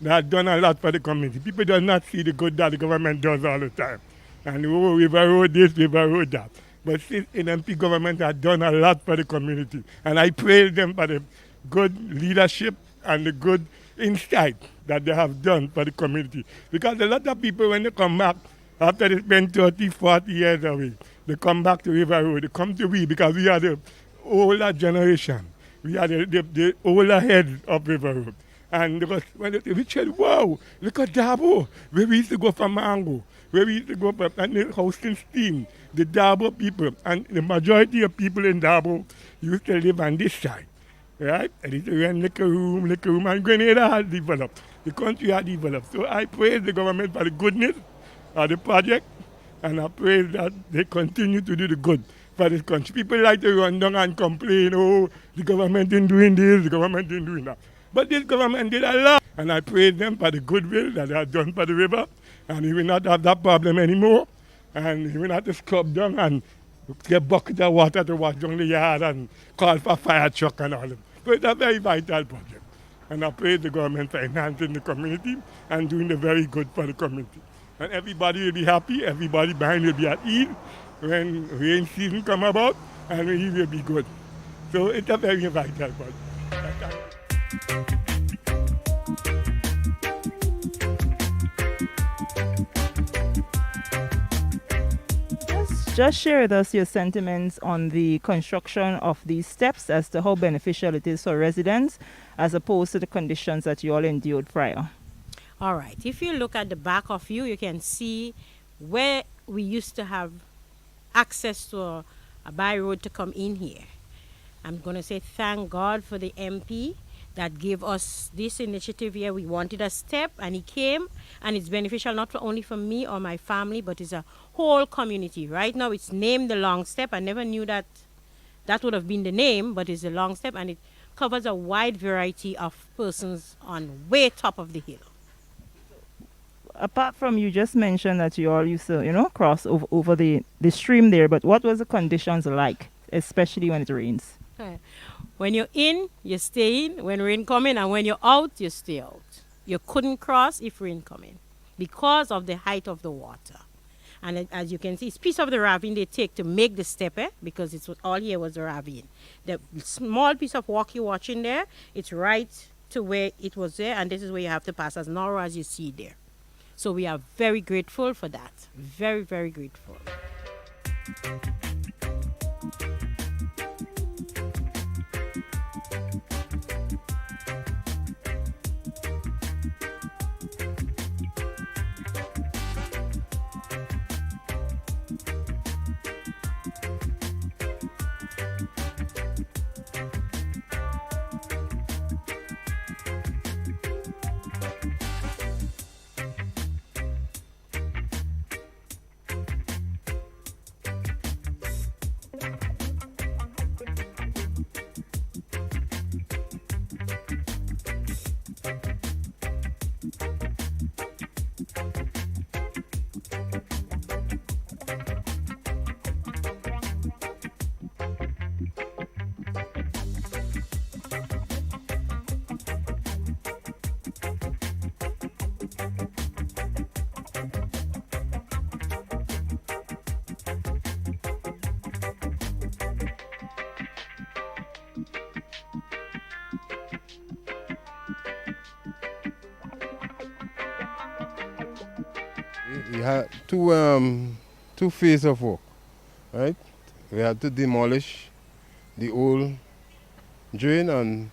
They have done a lot for the community. People do not see the good that the government does all the time. And oh, River Road this, River Road that. But since NMP government has done a lot for the community. And I praise them for the good leadership and the good insight that they have done for the community. Because a lot of people, when they come back, after they spend 30, 40 years away, they come back to River Road. They come to we because we are the older generation. We are the older heads of River Road. And because when we said, wow, look at Dabo, where we used to go from Mango, where we used to go from, and the Houston Steam, the Dabo people, and the majority of people in Dabo used to live on this side. Right? And it's around Liquor Room, and Grenada has developed. The country has developed. So I praise the government for the goodness of the project, and I praise that they continue to do the good for this country. People like to run down and complain, oh, the government isn't doing this, the government isn't doing that. But this government did a lot, and I praise them for the goodwill that they have done for the river, and we will not have that problem anymore, and we will not have to scrub down and get bucket of water to wash down the yard and call for fire truck and all that. So it's a very vital project. And I praise the government for enhancing the community and doing the very good for the community. And everybody will be happy, everybody behind will be at ease when rain season come about, and we will be good. So it's a very vital project. Just share with us your sentiments on the construction of these steps as to how beneficial it is for residents as opposed to the conditions that you all endured prior. All right, if you look at the back of you can see where we used to have access to a by road to come in here. I'm going to say thank God for the MP that gave us this initiative here. We wanted a step and he came, and it's beneficial not only for me or my family, but it's a whole community. Right now it's named the Long Step. I never knew that would have been the name, but it's the Long Step, and it covers a wide variety of persons on way top of the hill. Apart from, you just mentioned that you all used to, cross over the stream there, but what was the conditions like, especially when it rains? When you're in, you stay in. When rain coming, and when you're out, you stay out. You couldn't cross if rain coming because of the height of the water. And as you can see, it's a piece of the ravine they take to make the step, because it's all here was the ravine. The small piece of walk you're watching there, it's right to where it was there, and this is where you have to pass as narrow as you see there. So we are very grateful for that. Very, very grateful. We had two phases of work, right? We had to demolish the old drain, and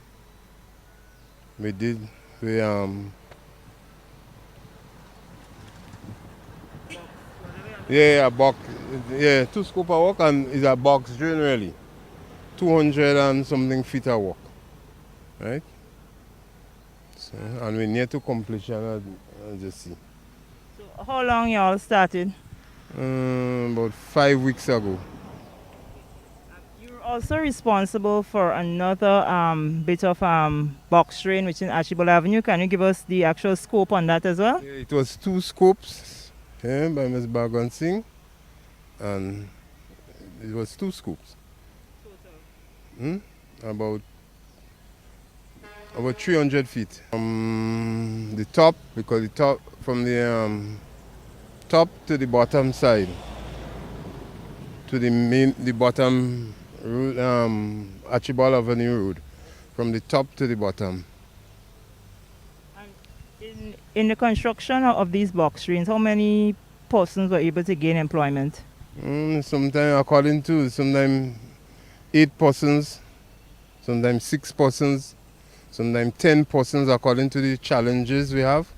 we two scope of work, and it's a box drain really, 200 and something feet of work, right? So, and we're near to completion, as you see. How long y'all started? About 5 weeks ago. You're also responsible for another bit of box drain, which is in Archibald Avenue. Can you give us the actual scope on that as well? Yeah, it was 2 scopes by Ms. Bagan Singh, and it was 2 scopes. About 300 feet. The top, because the top from the top to the bottom side, to the bottom road, Archibald Avenue Road, from the top to the bottom. In the construction of these box drains, how many persons were able to gain employment? Sometimes, according to, sometimes 8 persons, sometimes 6 persons, sometimes 10 persons, according to the challenges we have.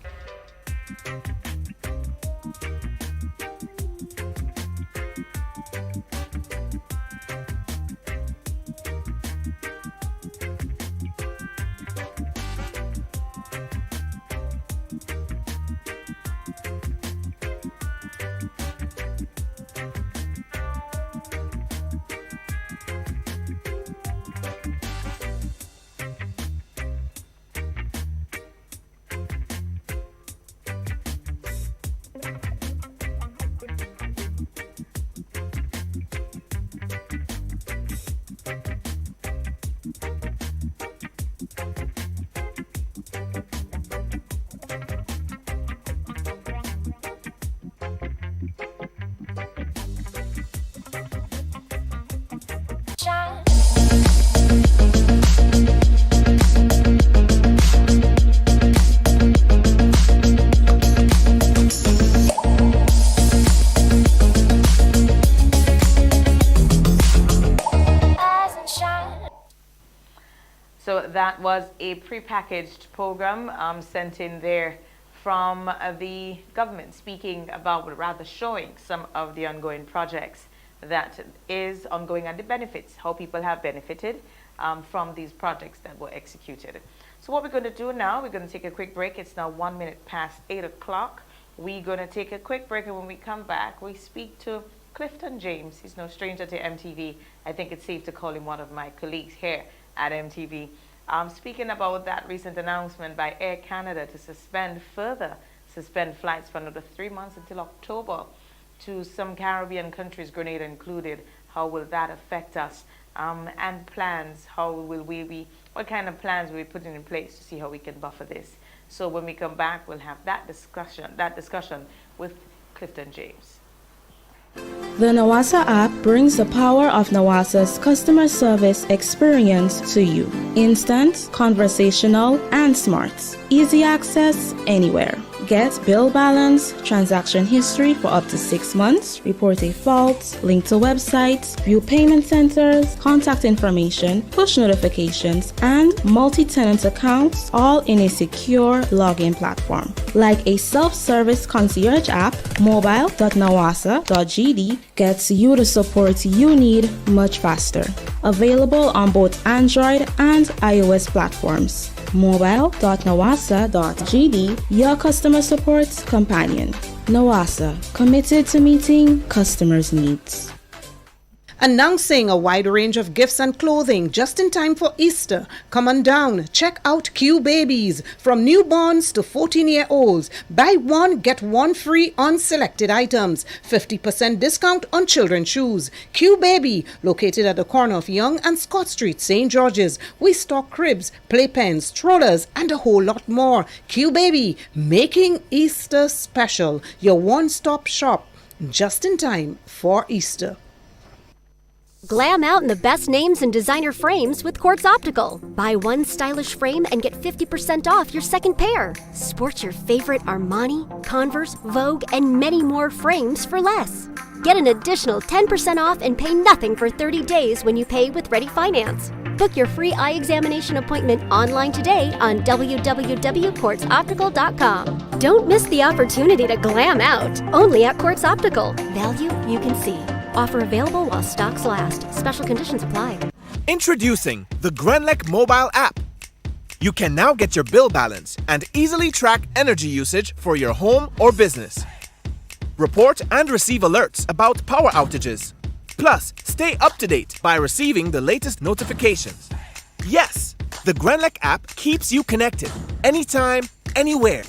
So that was a prepackaged program sent in there from the government, speaking about, or rather showing some of the ongoing projects that is ongoing and the benefits, how people have benefited from these projects that were executed. So what we're going to do now, we're going to take a quick break. It's now 1 minute past 8 o'clock. We're going to take a quick break, and when we come back, we speak to Clifton James. He's no stranger to MTV. I think it's safe to call him one of my colleagues here at MTV. Speaking about that recent announcement by Air Canada to suspend flights for another 3 months until October to some Caribbean countries, Grenada included. How will that affect us? And plans, what kind of plans will we put in place to see how we can buffer this? So when we come back, we'll have that discussion with Clifton James. The Nawasa app brings the power of Nawasa's customer service experience to you. Instant, conversational, and smart. Easy access anywhere. Get bill balance, transaction history for up to 6 months, report a fault, link to websites, view payment centers, contact information, push notifications, and multi-tenant accounts, all in a secure login platform. Like a self-service concierge app, mobile.nawasa.gd gets you the support you need much faster. Available on both Android and iOS platforms. mobile.nawasa.gd, your customer support companion. Nawasa, committed to meeting customers' needs. Announcing a wide range of gifts and clothing just in time for Easter. Come on down, check out Q Babies. From newborns to 14-year-olds. Buy one, get one free on selected items. 50% discount on children's shoes. Q Baby, located at the corner of Young and Scott Street, St. George's. We stock cribs, playpens, strollers, and a whole lot more. Q Baby, making Easter special. Your one-stop shop, just in time for Easter. Glam out in the best names and designer frames with Quartz Optical. Buy one stylish frame and get 50% off your second pair. Sport your favorite Armani, Converse, Vogue, and many more frames for less. Get an additional 10% off and pay nothing for 30 days when you pay with Ready Finance. Book your free eye examination appointment online today on www.quartzoptical.com. Don't miss the opportunity to glam out. Only at Quartz Optical. Value you can see. Offer available while stocks last. Special conditions apply. Introducing the Grenlec mobile app. You can now get your bill balance and easily track energy usage for your home or business. Report and receive alerts about power outages. Plus, stay up to date by receiving the latest notifications. Yes, the Grenlec app keeps you connected anytime, anywhere.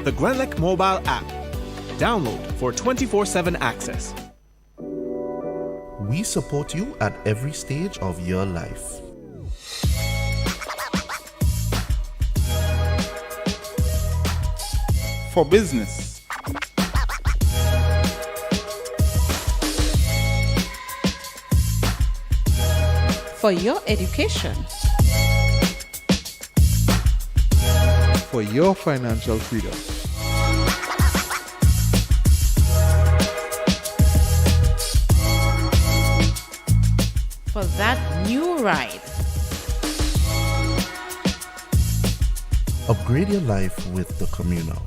The Grenlec mobile app. Download for 24/7 access. We support you at every stage of your life. For business, For your education, for your financial freedom, For that new ride. Upgrade your life with the Communal.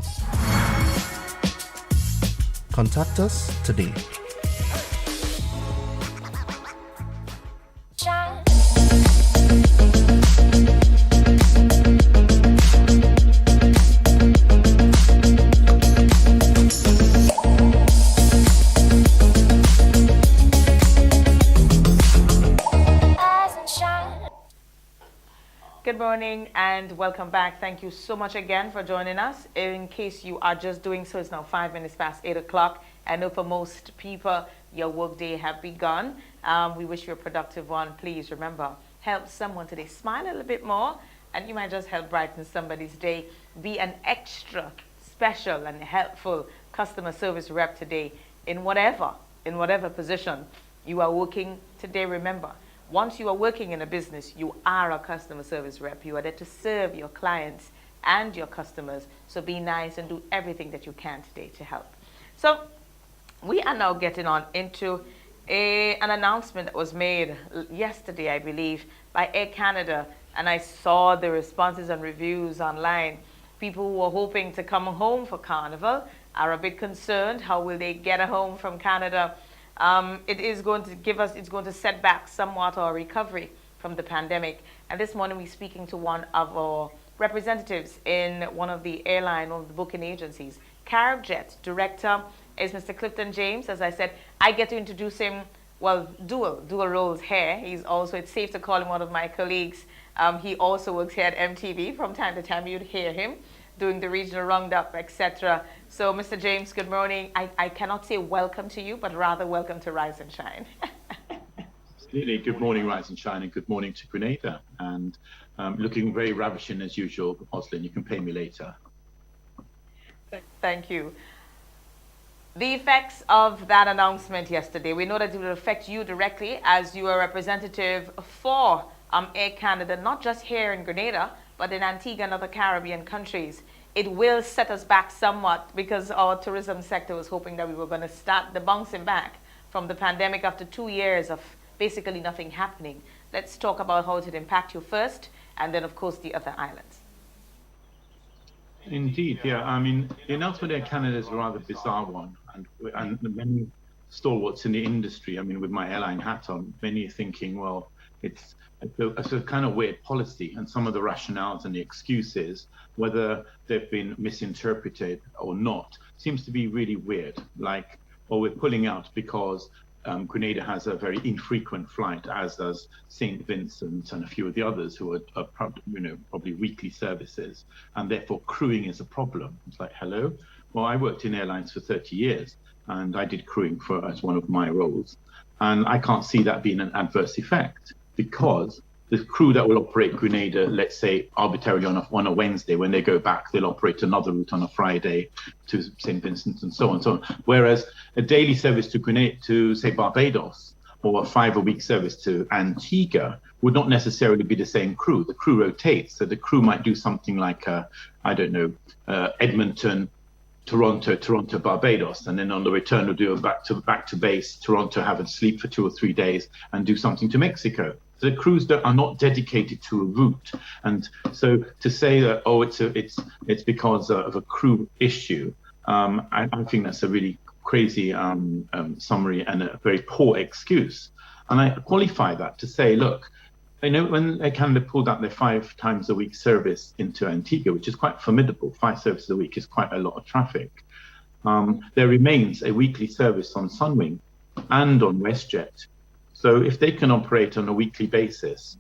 Contact us today. Good morning and welcome back. Thank you so much again for joining us. In case you are just doing so, it's now 5 minutes past 8 o'clock. I know for most people, your workday have begun. We wish you a productive one. Please remember, help someone today. Smile a little bit more and you might just help brighten somebody's day. Be an extra special and helpful customer service rep today in whatever position you are working today. Remember, once you are working in a business, you are a customer service rep. You are there to serve your clients and your customers. So be nice and do everything that you can today to help. So we are now getting on into an announcement that was made yesterday, I believe, by Air Canada. And I saw the responses and reviews online. People who are hoping to come home for Carnival are a bit concerned. How will they get home from Canada? It is going to it's going to set back somewhat our recovery from the pandemic. And this morning we're speaking to one of our representatives in one of the booking agencies. CaribJet director is Mr. Clifton James. As I said, I get to introduce him, well, dual roles here. He's also, it's safe to call him one of my colleagues. He also works here at MTV. From time to time you'd hear him doing the regional roundup, etc. So, Mr. James, good morning. I cannot say welcome to you, but rather welcome to Rise and Shine. Absolutely. Good morning, Rise and Shine, and good morning to Grenada. And looking very ravishing as usual, Oslin. You can pay me later. Thank you. The effects of that announcement yesterday, we know that it will affect you directly as you are a representative for Air Canada, not just here in Grenada, but in Antigua and other Caribbean countries. It will set us back somewhat because our tourism sector was hoping that we were going to start the bouncing back from the pandemic after 2 years of basically nothing happening. Let's talk about how it would impact you first, and then of course the other islands. Indeed, yeah. I mean, the announcement Air Canada is a rather bizarre one, and many stalwarts in the industry, I mean, with my airline hat on, many are thinking, well, it's a kind of weird policy, and some of the rationales and the excuses, whether they've been misinterpreted or not, seems to be really weird. Like, or we're pulling out because Grenada has a very infrequent flight, as does St. Vincent and a few of the others who are probably weekly services, and therefore crewing is a problem. It's like, hello? Well, I worked in airlines for 30 years, and I did crewing as one of my roles. And I can't see that being an adverse effect, because the crew that will operate Grenada, let's say arbitrarily on a Wednesday, when they go back, they'll operate another route on a Friday to St. Vincent and so on and so on. Whereas a daily service to Grenada, to say Barbados, or a 5-a-week service to Antigua would not necessarily be the same crew. The crew rotates, so the crew might do something like Edmonton, Toronto, Barbados, and then on the return we'll do a back to base, Toronto, have a sleep for 2 or 3 days, and do something to Mexico. So the crews are not dedicated to a route, and so to say that it's because of a crew issue, I think that's a really crazy summary and a very poor excuse. And I qualify that to say, look, when Air Canada pulled out their 5 times a week service into Antigua, which is quite formidable, 5 services a week is quite a lot of traffic. There remains a weekly service on Sunwing and on WestJet. So if they can operate on a weekly basis,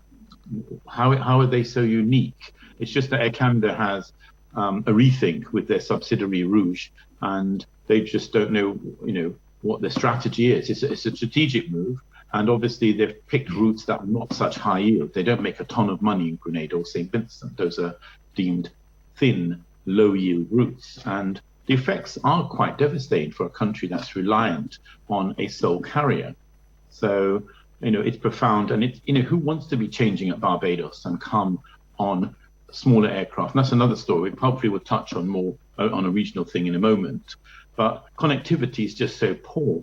how are they so unique? It's just that Air Canada has a rethink with their subsidiary Rouge, and they just don't know, what their strategy is. It's a strategic move. And obviously they've picked routes that are not such high yield. They don't make a ton of money in Grenada or St. Vincent. Those are deemed thin, low yield routes. And the effects are quite devastating for a country that's reliant on a sole carrier. So, it's profound. And who wants to be changing at Barbados and come on smaller aircraft? And that's another story. Hopefully we'll touch on more on a regional thing in a moment. But connectivity is just so poor.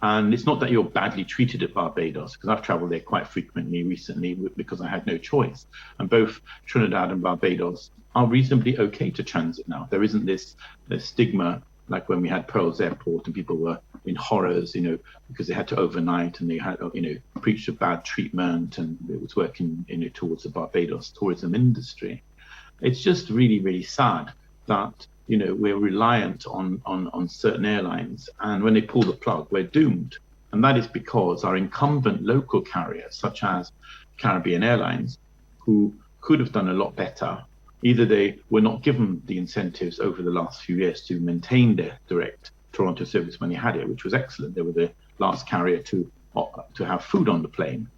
And it's not that you're badly treated at Barbados, because I've traveled there quite frequently recently because I had no choice. And both Trinidad and Barbados are reasonably okay to transit now. There isn't this stigma like when we had Pearls Airport and people were in horrors, because they had to overnight and they had, preached of bad treatment, and it was working, towards the Barbados tourism industry. It's just really, really sad that we're reliant on certain airlines, and when they pull the plug, we're doomed. And that is because our incumbent local carriers, such as Caribbean Airlines, who could have done a lot better, either they were not given the incentives over the last few years to maintain their direct Toronto service when they had it, which was excellent. They were the last carrier to have food on the plane.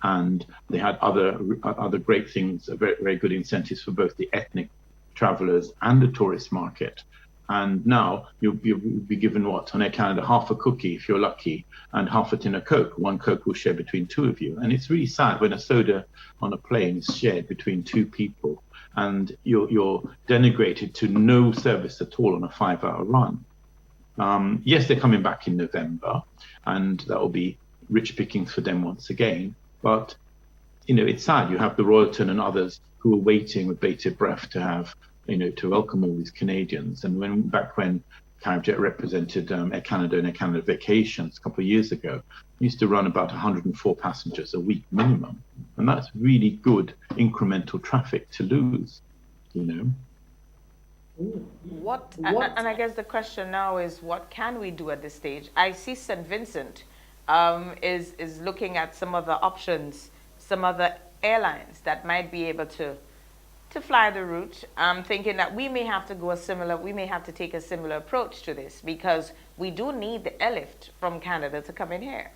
And they had other great things, very, very good incentives for both the ethnic travelers and the tourist market. And now you'll be given on Air Canada, half a cookie if you're lucky, and half a tin of Coke. One Coke will share between 2 of you. And it's really sad when a soda on a plane is shared between 2 people, and you're denigrated to no service at all on a 5-hour run. Yes, they're coming back in November, and that will be rich pickings for them once again. But it's sad. You have the Royalton and others who are waiting with bated breath to have, to welcome all these Canadians. And back when Caribjet represented Air Canada and Air Canada Vacations a couple of years ago, we used to run about 104 passengers a week minimum. And that's really good incremental traffic to lose, And I guess the question now is, what can we do at this stage? I see St. Vincent is looking at some other options, some other airlines that might be able to fly the route. I'm thinking that we may have to take a similar approach to this, because we do need the airlift from Canada to come in here.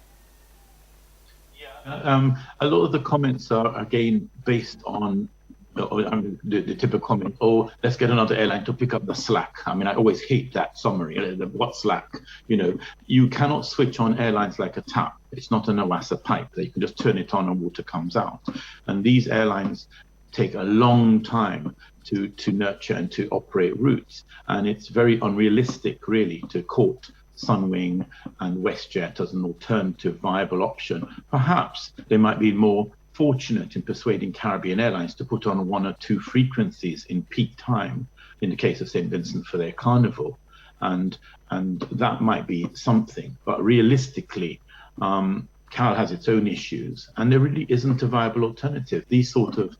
A lot of the comments are again based on the typical comment, let's get another airline to pick up the slack. I mean, I always hate that summary. What slack? You cannot switch on airlines like a tap. It's not a Nawasa pipe that you can just turn it on and water comes out. And these airlines take a long time to nurture and to operate routes. And it's very unrealistic, really, to quote Sunwing and WestJet as an alternative viable option. Perhaps they might be more fortunate in persuading Caribbean Airlines to put on 1 or 2 frequencies in peak time, in the case of St. Vincent for their Carnival, and that might be something. But realistically, CAL has its own issues, and there really isn't a viable alternative. These sort of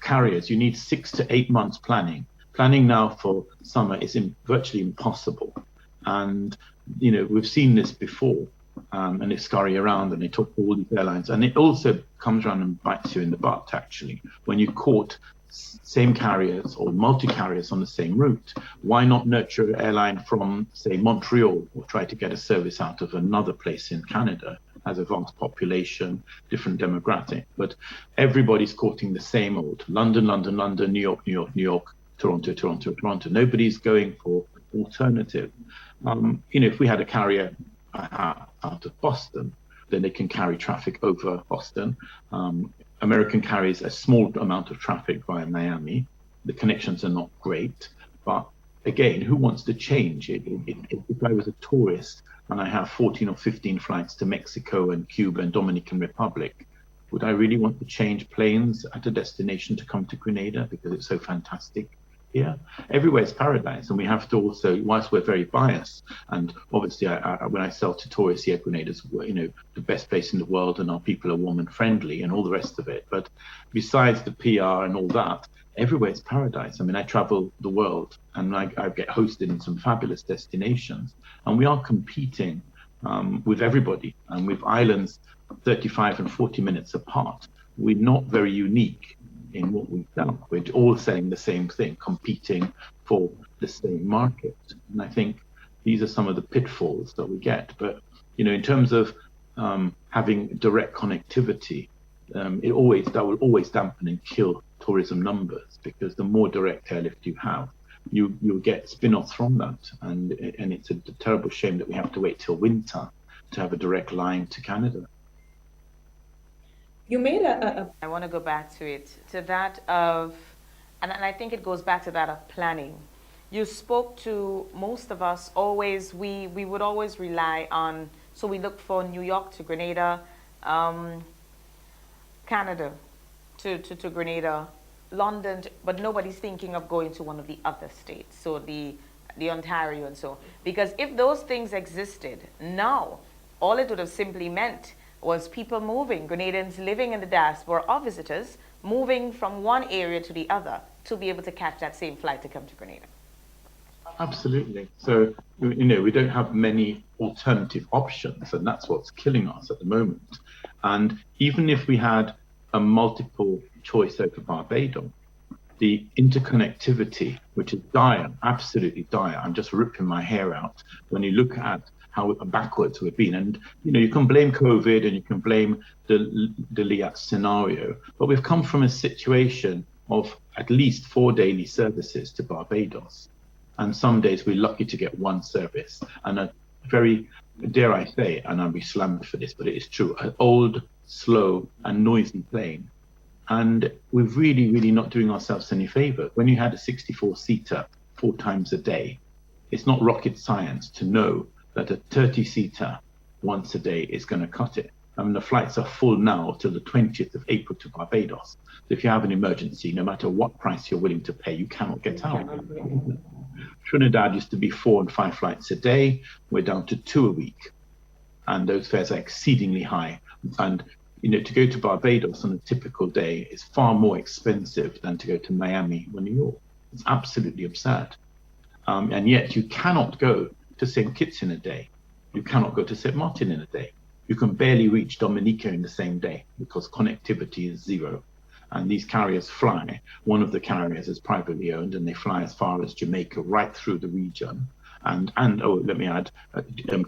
carriers, you need 6 to 8 months planning. Planning now for summer is virtually impossible, and we've seen this before. and they scurry around and they talk to all these airlines. And it also comes around and bites you in the butt, actually, when you caught same carriers or multi-carriers on the same route. Why not nurture an airline from, say, Montreal, or try to get a service out of another place in Canada? Has a vast population, different demographic, but everybody's quoting the same old London, London, London, New York, New York, New York, Toronto, Toronto, Toronto. Nobody's going for alternative. If we had a carrier out of Boston, then they can carry traffic over Boston. American carries a small amount of traffic via Miami. The connections are not great, but again, who wants to change it? If I was a tourist and I have 14 or 15 flights to Mexico and Cuba and Dominican Republic, would I really want to change planes at a destination to come to Grenada because it's so fantastic here? Everywhere's paradise, and we have to also, whilst we're very biased, and obviously when I sell to tourists here, Grenada's the best place in the world and our people are warm and friendly and all the rest of it. But besides the PR and all that, everywhere's paradise. I mean, I travel the world and I get hosted in some fabulous destinations, and we are competing with everybody, and with islands 35 and 40 minutes apart. We're not very unique in what we've done. We're all saying the same thing, competing for the same market. And I think these are some of the pitfalls that we get. But, in terms of having direct connectivity, that will always dampen and kill tourism numbers, because the more direct airlift you have, you'll get spin-offs from that, and it's a terrible shame that we have to wait till winter to have a direct line to Canada. You made I want to go back to that of, and I think it goes back to that of planning. You spoke to most of us always, we would always rely on, so we look for New York to Grenada, Canada to Grenada, London, but nobody's thinking of going to one of the other states, so the Ontario and so, because if those things existed now, all it would have simply meant was people moving, Grenadans living in the diaspora or visitors moving from one area to the other to be able to catch that same flight to come to Grenada. Absolutely. So, we don't have many alternative options, and that's what's killing us at the moment. And even if we had a multiple choice over Barbados, the interconnectivity, which is dire, absolutely dire, I'm just ripping my hair out when you look at how backwards we've been. And, you can blame COVID and you can blame the LIAT scenario, but we've come from a situation of at least 4 daily services to Barbados. And some days we're lucky to get one service, and a very, dare I say, and I'll be slammed for this, but it is true, an old, slow and noisy plane. And we're really, really not doing ourselves any favor. When you had a 64-seater 4 times a day, it's not rocket science to know that a 30-seater once a day is going to cut it. I mean, the flights are full now till the 20th of April to Barbados. So if you have an emergency, no matter what price you're willing to pay, you cannot get out. Trinidad used to be 4 and 5 flights a day. We're down to 2 a week. And those fares are exceedingly high. And, to go to Barbados on a typical day is far more expensive than to go to Miami or New York. It's absolutely absurd. And yet you cannot go to St. Kitts in a day. You cannot go to St. Martin in a day. You can barely reach Dominica in the same day because connectivity is zero. And these carriers fly. One of the carriers is privately owned, and they fly as far as Jamaica, right through the region. And let me add,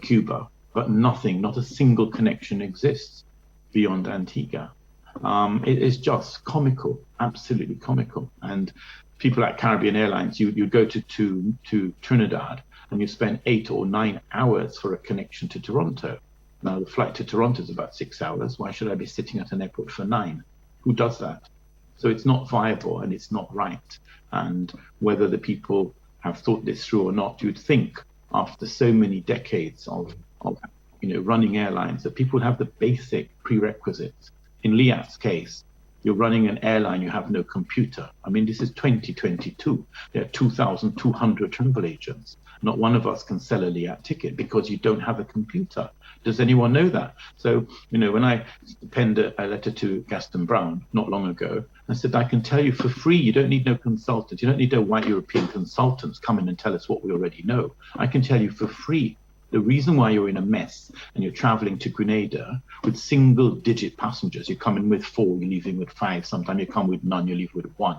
Cuba. But not a single connection exists beyond Antigua. It is just comical, absolutely comical. And people at Caribbean Airlines, you go to Trinidad, and you spend 8 or 9 hours for a connection to Toronto. Now, the flight to Toronto is about 6 hours. Why should I be sitting at an airport for 9? Who does that? So it's not viable and it's not right. And whether the people have thought this through or not, you'd think after so many decades of running airlines that people have the basic prerequisites. In LIAT's case, you're running an airline, you have no computer. I mean, this is 2022. There are 2,200 travel agents. Not one of us can sell a LIAT ticket because you don't have a computer. Does anyone know that? So, when I penned a letter to Gaston Brown not long ago, I said, I can tell you for free, you don't need no consultants. You don't need no white European consultants come in and tell us what we already know. I can tell you for free The reason why you're in a mess and you're traveling to Grenada with single-digit passengers, you come in with 4, you're leaving with 5, sometimes you come with none, you leave with 1,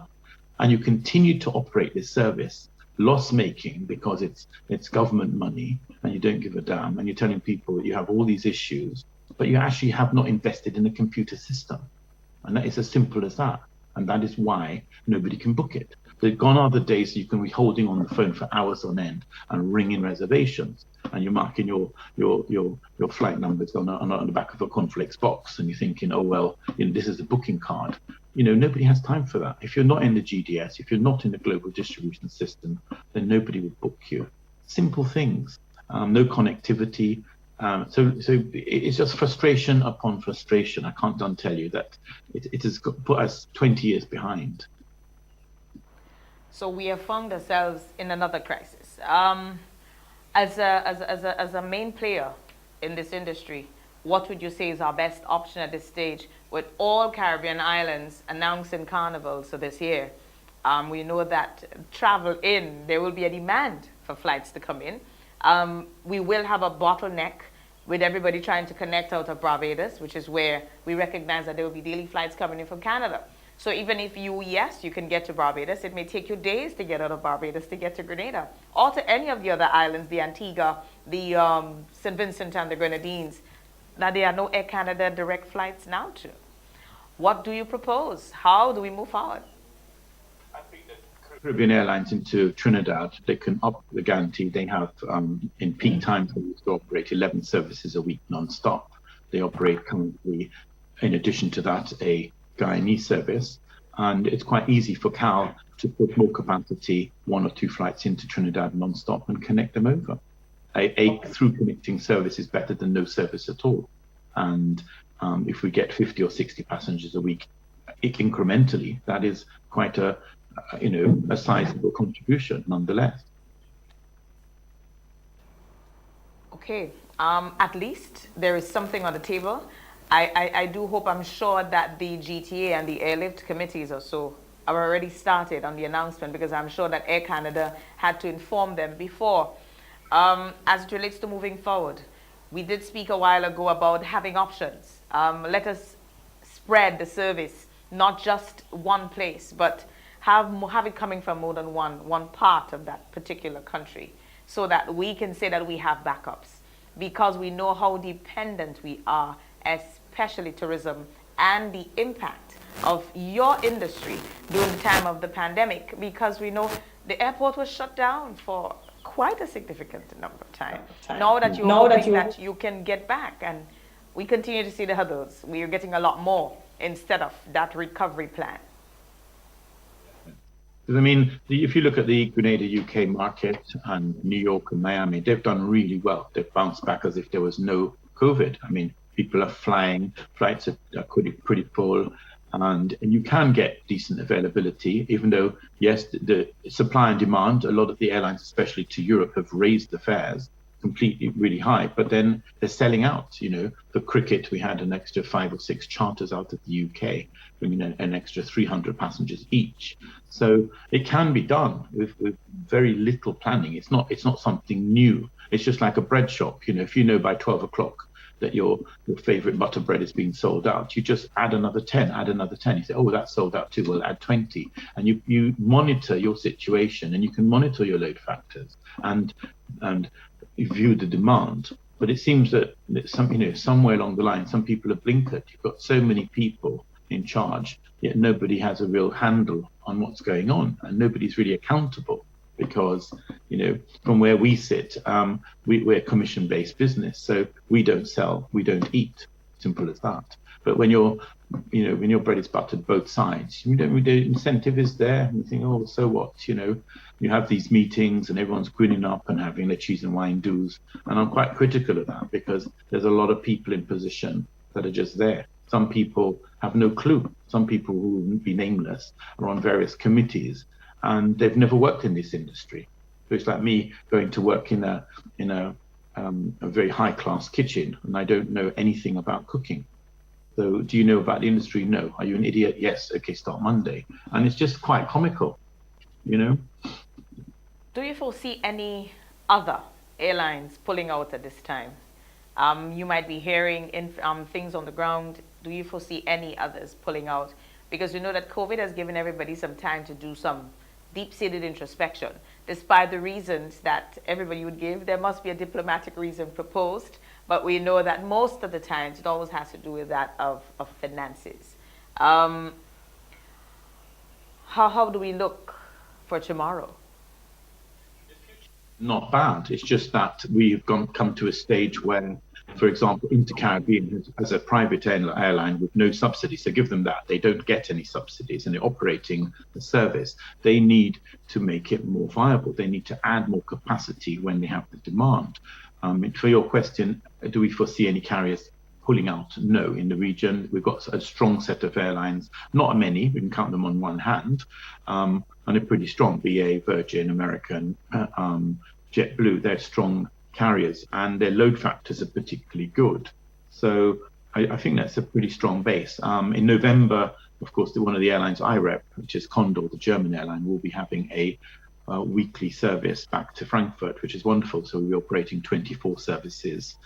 and you continue to operate this service, loss-making because it's government money and you don't give a damn, and you're telling people that you have all these issues, but you actually have not invested in a computer system. And that is as simple as that. And that is why nobody can book it. Gone are the days you can be holding on the phone for hours on end and ringing reservations, and you're marking your flight numbers on the back of a cornflakes box, and you're thinking, oh well, this is a booking card. Nobody has time for that. If you're not in the GDS, if you're not in the global distribution system, then nobody will book you. Simple things. No connectivity. So it's just frustration upon frustration. I can't tell you that it has put us 20 years behind. So we have found ourselves in another crisis. As a main player in this industry, what would you say is our best option at this stage with all Caribbean islands announcing carnivals for this year? We know that there will be a demand for flights to come in. We will have a bottleneck with everybody trying to connect out of Barbados, which is where we recognize that there will be daily flights coming in from Canada. So even if you can get to Barbados, it may take you days to get out of Barbados to get to Grenada, or to any of the other islands, the Antigua, the St. Vincent and the Grenadines, that there are no Air Canada direct flights now to. What do you propose? How do we move forward? Caribbean Airlines into Trinidad, they can up the guarantee. They have, in peak times, they used to operate 11 services a week non-stop. They operate currently, in addition to that, a Guyanese service, and it's quite easy for CAL to put more capacity, 1 or 2 flights into Trinidad non-stop and connect them over. A through connecting service is better than no service at all. And if we get 50 or 60 passengers a week, incrementally, that is quite a sizable contribution nonetheless. Okay, at least there is something on the table. I do hope, I'm sure that the GTA and the airlift committees or so are already started on the announcement, because I'm sure that Air Canada had to inform them before. As it relates to moving forward, we did speak a while ago about having options. Let us spread the service, not just one place, but have it coming from more than one part of that particular country, so that we can say that we have backups, because we know how dependent we are, especially tourism, and the impact of your industry during the time of the pandemic, because we know the airport was shut down for quite a significant number of time. Now that you're hoping that you can get back, and we continue to see the hurdles, we are getting a lot more instead of that recovery plan. I mean, if you look at the Grenada UK market and New York and Miami, they've done really well. They've bounced back as if there was no COVID. I mean, people are flying, flights are pretty full, and you can get decent availability, even though, yes, the supply and demand, a lot of the airlines, especially to Europe, have raised the fares completely really high, but then they're selling out. For cricket, we had an extra 5 or 6 charters out of the UK, bringing an extra 300 passengers each. So it can be done with very little planning. It's not something new. It's just like a bread shop. If you know by 12 o'clock that your favorite butter bread is being sold out, you just add another 10. You say, oh, that's sold out too, we'll add 20. And you monitor your situation, and you can monitor your load factors and view the demand. But it seems that somewhere along the line, some people have blinkered. You've got so many people in charge, yet nobody has a real handle on what's going on, and nobody's really accountable. Because, from where we sit, we're a commission-based business, so we don't sell, we don't eat. Simple as that. But when your bread is buttered both sides, the incentive is there, and you think, oh, so what? You have these meetings, and everyone's grinning up and having their cheese and wine do's, and I'm quite critical of that, because there's a lot of people in position that are just there. Some people have no clue. Some people who will be nameless are on various committees, and they've never worked in this industry. So it's like me going to work in a very high-class kitchen, and I don't know anything about cooking. So do you know about the industry? No. Are you an idiot? Yes. Okay, start Monday. And it's just quite comical, Do you foresee any other airlines pulling out at this time. You might be hearing things on the ground. Do you foresee any others pulling out? Because we know that COVID has given everybody some time to do some deep-seated introspection. Despite the reasons that everybody would give, there must be a diplomatic reason proposed, but we know that most of the times it always has to do with that of finances. How do we look for tomorrow? Not bad. It's just that we've come to a stage where, for example, Intercaribbean as a private airline with no subsidies, so give them that. They don't get any subsidies and they're operating the service. They need to make it more viable. They need to add more capacity when they have the demand. For your question, do we foresee any carriers pulling out? No, in the region. We've got a strong set of airlines, not many, we can count them on one hand, and they're pretty strong. BA, Virgin, American, JetBlue, they're strong carriers, and their load factors are particularly good. So I think that's a pretty strong base. In November, of course, one of the airlines I rep, which is Condor, the German airline, will be having a weekly service back to Frankfurt, which is wonderful. So we'll be operating 24 services,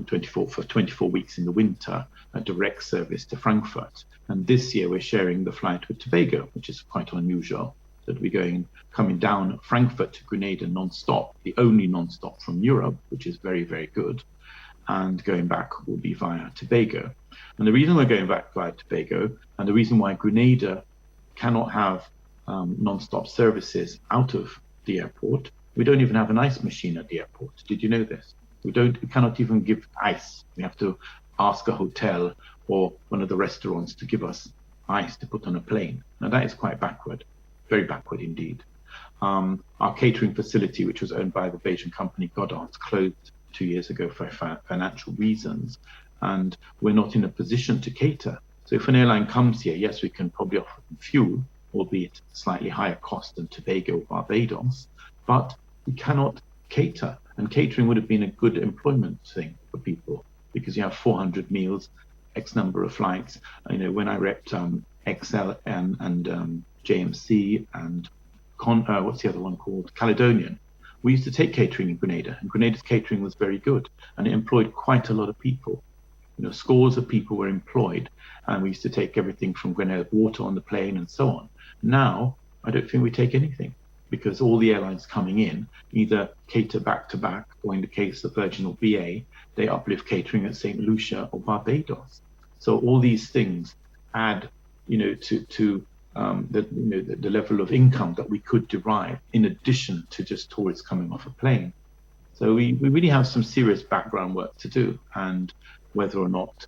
24 weeks in the winter, a direct service to Frankfurt. And this year we're sharing the flight with Tobago, which is quite unusual, that we're coming down Frankfurt to Grenada non-stop, the only non-stop from Europe, which is very, very good. And going back will be via Tobago. And the reason we're going back via Tobago, and the reason why Grenada cannot have non-stop services out of the airport, we don't even have an ice machine at the airport. Did you know this? We cannot even give ice. We have to ask a hotel or one of the restaurants to give us ice to put on a plane. Now that is quite backward, very backward indeed. Our catering facility, which was owned by the Belgian company Godard's, closed 2 years ago for financial reasons, and we're not in a position to cater. So if an airline comes here, yes, we can probably offer them fuel, albeit slightly higher cost than Tobago or Barbados, but we cannot cater. And catering would have been a good employment thing for people, because you have 400 meals, X number of flights. You know, when I repped XL and JMC and what's the other one called? Caledonian. We used to take catering in Grenada, and Grenada's catering was very good, and it employed quite a lot of people. You know, scores of people were employed, and we used to take everything from Grenada water on the plane and so on. Now, I don't think we take anything, because all the airlines coming in either cater back to back, or in the case of Virgin or BA, they uplift catering at St. Lucia or Barbados. So all these things add, you know, to the level of income that we could derive in addition to just tourists coming off a plane. So we really have some serious background work to do, and whether or not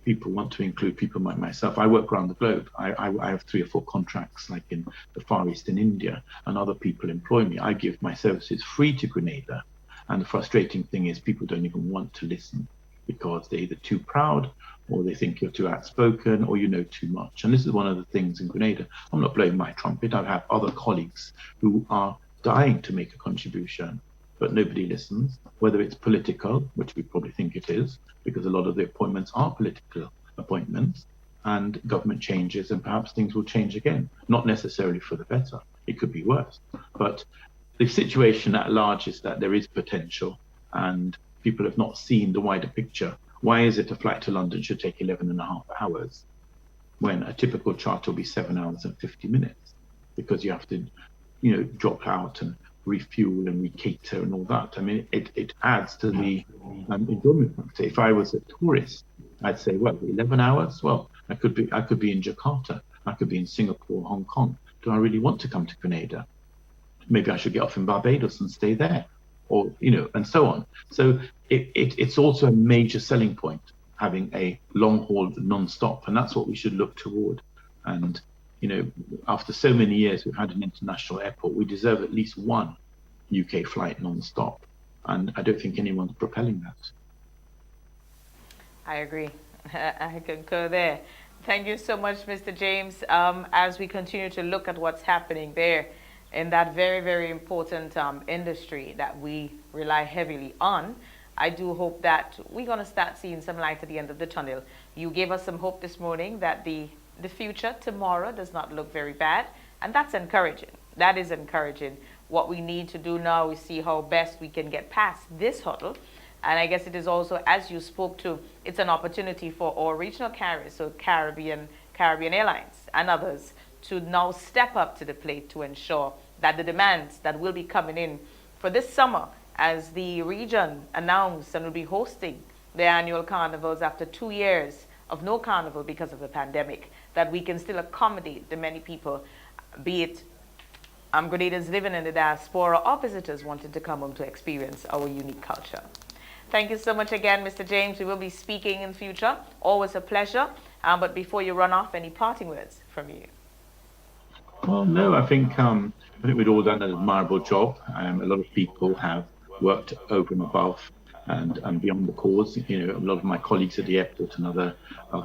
people want to include people like myself. I work around the globe. I have 3 or 4 contracts, like in the Far East in India, and other people employ me. I give my services free to Grenada, and the frustrating thing is people don't even want to listen, because they're either too proud, or they think you're too outspoken, or you know too much. And this is one of the things in Grenada. I'm not blowing my trumpet. I have other colleagues who are dying to make a contribution, but nobody listens, whether it's political, which we probably think it is, because a lot of the appointments are political appointments, and government changes, and perhaps things will change again. Not necessarily for the better. It could be worse. But the situation at large is that there is potential, and people have not seen the wider picture. Why is it a flight to London should take 11.5 hours when a typical charter will be 7 hours and 50 minutes? Because you have to, you know, drop out and refuel and recater and all that. I mean, it adds to the enjoyment factor. If I was a tourist, I'd say, well, 11 hours? Well, I could be in Jakarta. I could be in Singapore, Hong Kong. Do I really want to come to Grenada? Maybe I should get off in Barbados and stay there, or, you know, and so on. So it's also a major selling point, having a long haul non-stop, and that's what we should look toward. And, you know, after so many years we've had an international airport, we deserve at least one UK flight non-stop, and I don't think anyone's propelling that. I agree. I concur there. Thank you so much, Mr. James. As we continue to look at what's happening there in that very, very important industry that we rely heavily on, I do hope that we're going to start seeing some light at the end of the tunnel. You gave us some hope this morning that the future tomorrow does not look very bad, and that's encouraging. That is encouraging. what we need to do now is see how best we can get past this hurdle. And I guess it is also, as you spoke to, it's an opportunity for our regional carriers, so Caribbean Airlines and others, to now step up to the plate to ensure that the demands that will be coming in for this summer, as the region announced and will be hosting their annual carnivals after 2 years of no carnival because of the pandemic, that we can still accommodate the many people, be it Grenadians living in the diaspora or visitors wanting to come home to experience our unique culture. Thank you so much again, Mr. James. We will be speaking in future. Always a pleasure. But before you run off, any parting words from you? Well, no, I think we've all done an admirable job. A lot of people have worked over and above and beyond the cause. You know, a lot of my colleagues at the airport and other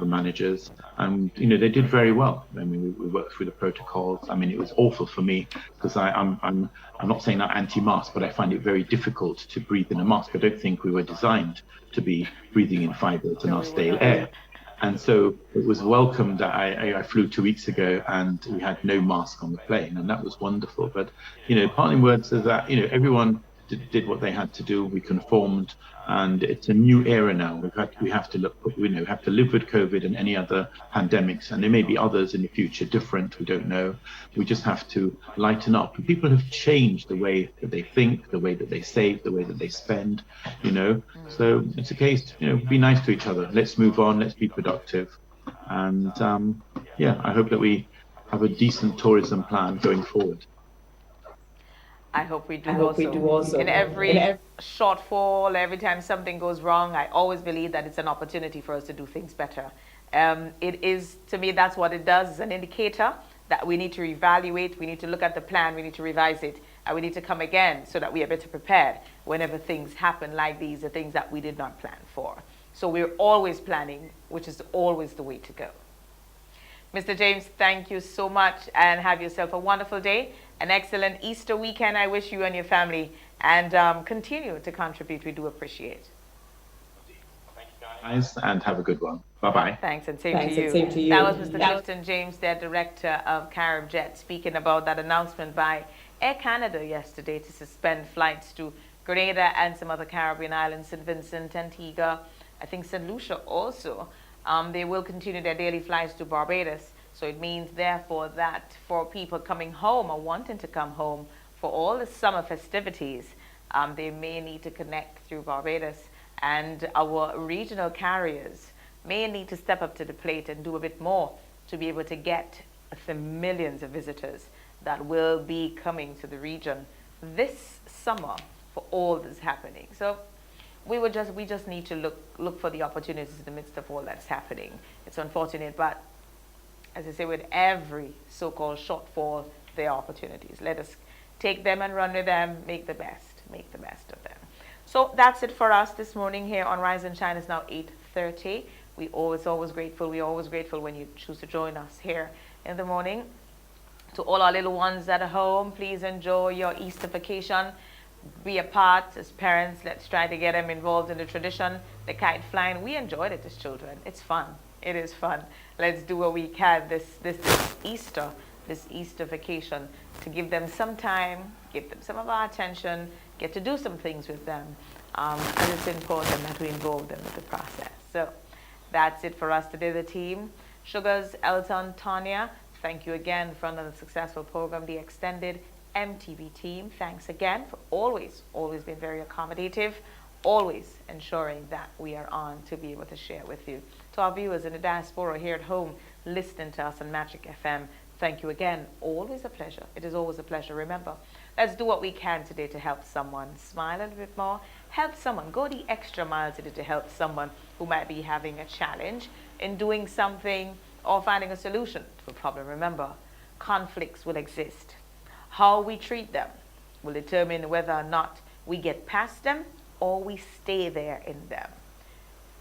managers, and you know, they did very well. I mean, we worked through the protocols. I mean, it was awful for me because I'm not saying I'm anti-mask, but I find it very difficult to breathe in a mask. I don't think we were designed to be breathing in fibers and our stale air. And so it was welcome that I flew 2 weeks ago and we had no mask on the plane, and that was wonderful. But you know, parting words is that, you know, everyone did what they had to do. We conformed, and it's a new era now. We have to live with COVID and any other pandemics, and there may be others in the future different. We don't know. We just have to lighten up. People have changed the way that they think, the way that they save, the way that they spend. You know, so it's a case. You know, be nice to each other. Let's move on. Let's be productive, and yeah, I hope that we have a decent tourism plan going forward. I hope we do also. In every shortfall, every time something goes wrong, I always believe that it's an opportunity for us to do things better. It is, to me, that's what it does. It's an indicator that we need to reevaluate, we need to look at the plan, we need to revise it, and we need to come again so that we are better prepared whenever things happen like these, the things that we did not plan for. So we're always planning, which is always the way to go. Mr. James, thank you so much, and have yourself a wonderful day. An excellent Easter weekend I wish you and your family, and continue to contribute. We do appreciate. Thank you guys, and have a good one. Bye-bye. Thanks, and same to you. That was Mr. Clifton James, their director of CaribJet, speaking about that announcement by Air Canada yesterday to suspend flights to Grenada and some other Caribbean islands, St. Vincent, Antigua, I think St. Lucia also. They will continue their daily flights to Barbados. So it means, therefore, that for people coming home or wanting to come home for all the summer festivities, they may need to connect through Barbados. And our regional carriers may need to step up to the plate and do a bit more to be able to get the millions of visitors that will be coming to the region this summer for all that's happening. So we just need to look for the opportunities in the midst of all that's happening. It's unfortunate, but as I say, with every so-called shortfall, there are opportunities. Let us take them and run with them, make the best of them. So that's it for us this morning here on Rise and Shine. It's now 8:30. We're always grateful. We're always grateful when you choose to join us here in the morning. To all our little ones at home, please enjoy your Easter vacation. Be a part as parents. Let's try to get them involved in the tradition, the kite flying. We enjoyed it as children. It's fun. It is fun. Let's do what we can this Easter vacation to give them some time, give them some of our attention, get to do some things with them. And it's important that we involve them in the process. So that's it for us today, the team. Sugars, Elton, Tanya, thank you again for another successful program. The extended MTV team, thanks again for always being very accommodative, always ensuring that we are on to be able to share with you. To our viewers in the diaspora here at home, listening to us on Magic FM, thank you again. Always a pleasure. It is always a pleasure. Remember, let's do what we can today to help someone smile a little bit more, help someone, go the extra mile today to help someone who might be having a challenge in doing something or finding a solution to a problem. Remember, conflicts will exist. How we treat them will determine whether or not we get past them or we stay there in them.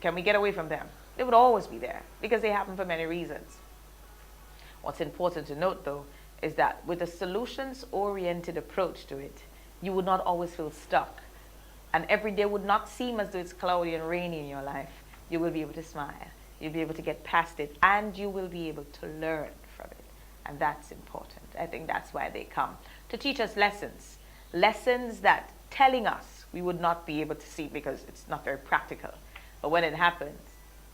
Can we get away from them? They would always be there because they happen for many reasons. What's important to note, though, is that with a solutions-oriented approach to it, you would not always feel stuck. And every day would not seem as though it's cloudy and rainy in your life. You will be able to smile. You'll be able to get past it, and you will be able to learn from it. And that's important. I think that's why they come, to teach us lessons. lessons that telling us we would not be able to see because it's not very practical. But when it happens,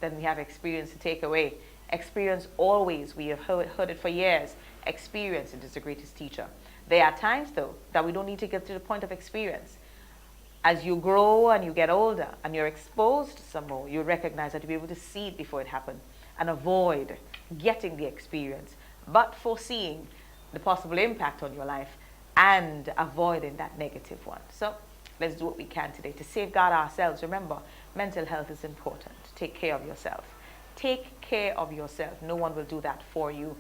then we have experience to take away. Experience always, we have heard it for years, experience is the greatest teacher. There are times though that we don't need to get to the point of experience. As you grow and you get older and you're exposed to some more, you recognize that you'll be able to see it before it happened and avoid getting the experience, but foreseeing the possible impact on your life and avoiding that negative one. So let's do what we can today to safeguard ourselves. Remember, mental health is important. Take care of yourself. Take care of yourself. No one will do that for you.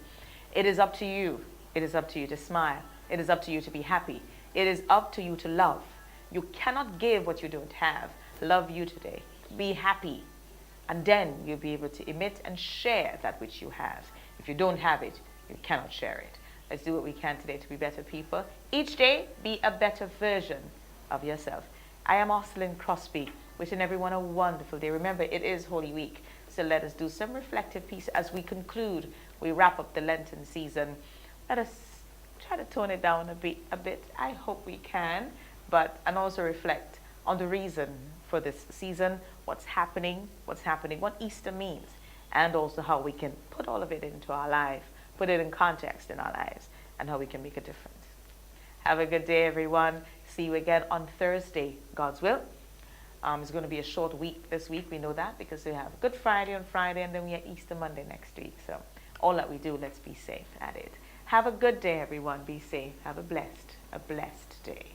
It is up to you. It is up to you to smile. It is up to you to be happy. It is up to you to love. You cannot give what you don't have. Love you today. Be happy. And then you'll be able to emit and share that which you have. If you don't have it, you cannot share it. Let's do what we can today to be better people. Each day, be a better version of yourself. I am Ocelyn Crosby, wishing everyone a wonderful day. Remember, it is Holy Week, so let us do some reflective piece as we conclude. We wrap up the Lenten season. Let us try to tone it down a bit. I hope we can, and also reflect on the reason for this season, what's happening, what Easter means, and also how we can put all of it into our life, put it in context in our lives, and how we can make a difference. Have a good day, everyone. See you again on Thursday, God's will. It's going to be a short week this week. We know that because we have Good Friday on Friday, and then we have Easter Monday next week. So all that we do, let's be safe at it. Have a good day, everyone. Be safe. Have a blessed day.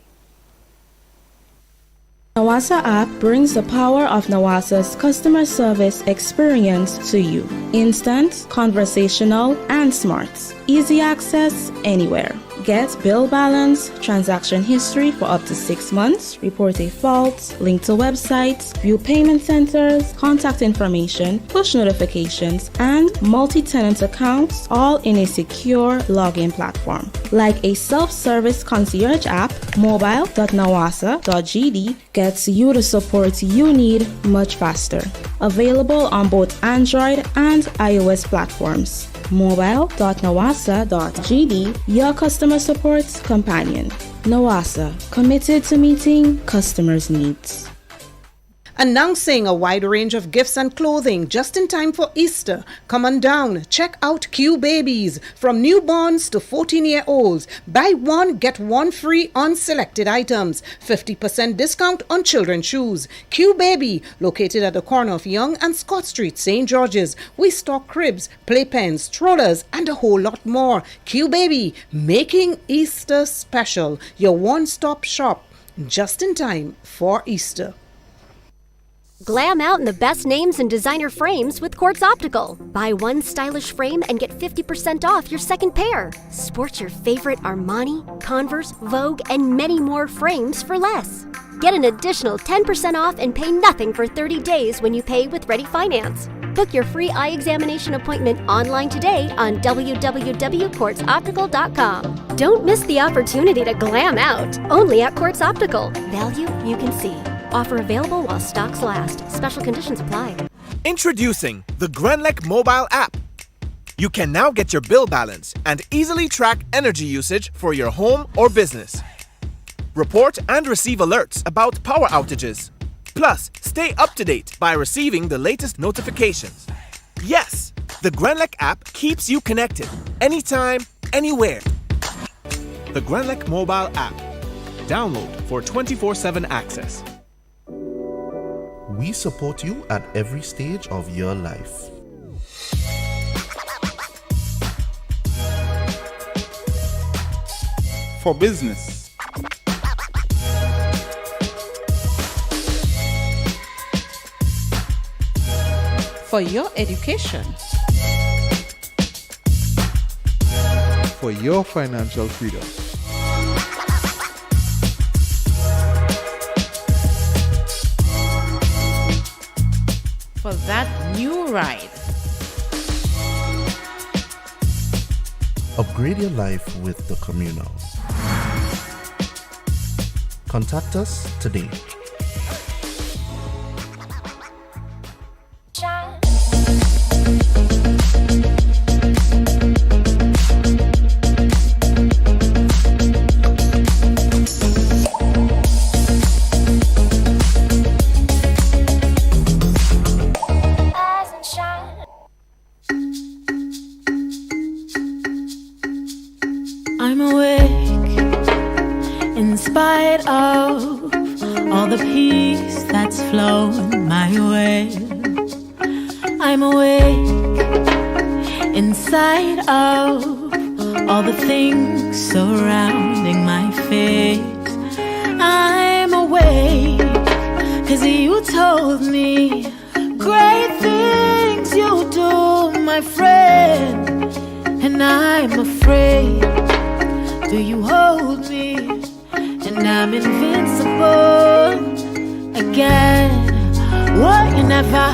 Nawasa app brings the power of Nawasa's customer service experience to you. Instant, conversational, and smart. Easy access anywhere. Get bill balance, transaction history for up to 6 months, report a fault, link to websites, view payment centers, contact information, push notifications, and multi-tenant accounts, all in a secure login platform. Like a self-service concierge app, mobile.nawasa.gd gets you the support you need much faster. Available on both Android and iOS platforms. mobile.nawasa.gd, your customer support companion. Nawasa, committed to meeting customers' needs. Announcing a wide range of gifts and clothing just in time for Easter. Come on down, check out Q Babies. From newborns to 14-year-olds. Buy one, get one free on selected items. 50% discount on children's shoes. Q Baby, located at the corner of Young and Scott Street, St. George's. We stock cribs, playpens, strollers, and a whole lot more. Q Baby, making Easter special. Your one-stop shop just in time for Easter. Glam out in the best names and designer frames with Quartz Optical. Buy one stylish frame and get 50% off your second pair. Sport your favorite Armani, Converse, Vogue, and many more frames for less. Get an additional 10% off and pay nothing for 30 days when you pay with Ready Finance. Book your free eye examination appointment online today on www.quartzoptical.com. Don't miss the opportunity to glam out, only at Quartz Optical. Value you can see. Offer available while stocks last. Special conditions apply. Introducing the Grenlec mobile app. You can now get your bill balance and easily track energy usage for your home or business. Report and receive alerts about power outages. Plus, stay up to date by receiving the latest notifications. Yes, the Grenlec app keeps you connected anytime, anywhere. The Grenlec mobile app. Download for 24/7 access. We support you at every stage of your life. For business. For your education. For your financial freedom. For that new ride. Upgrade your life with the Communal. Contact us today. the peace that's flowing my way. I'm awake inside of all the things surrounding my face. I'm awake 'cause you told me great things you do, my friend. And I'm afraid, do you hold me? And I'm invincible again. What, you never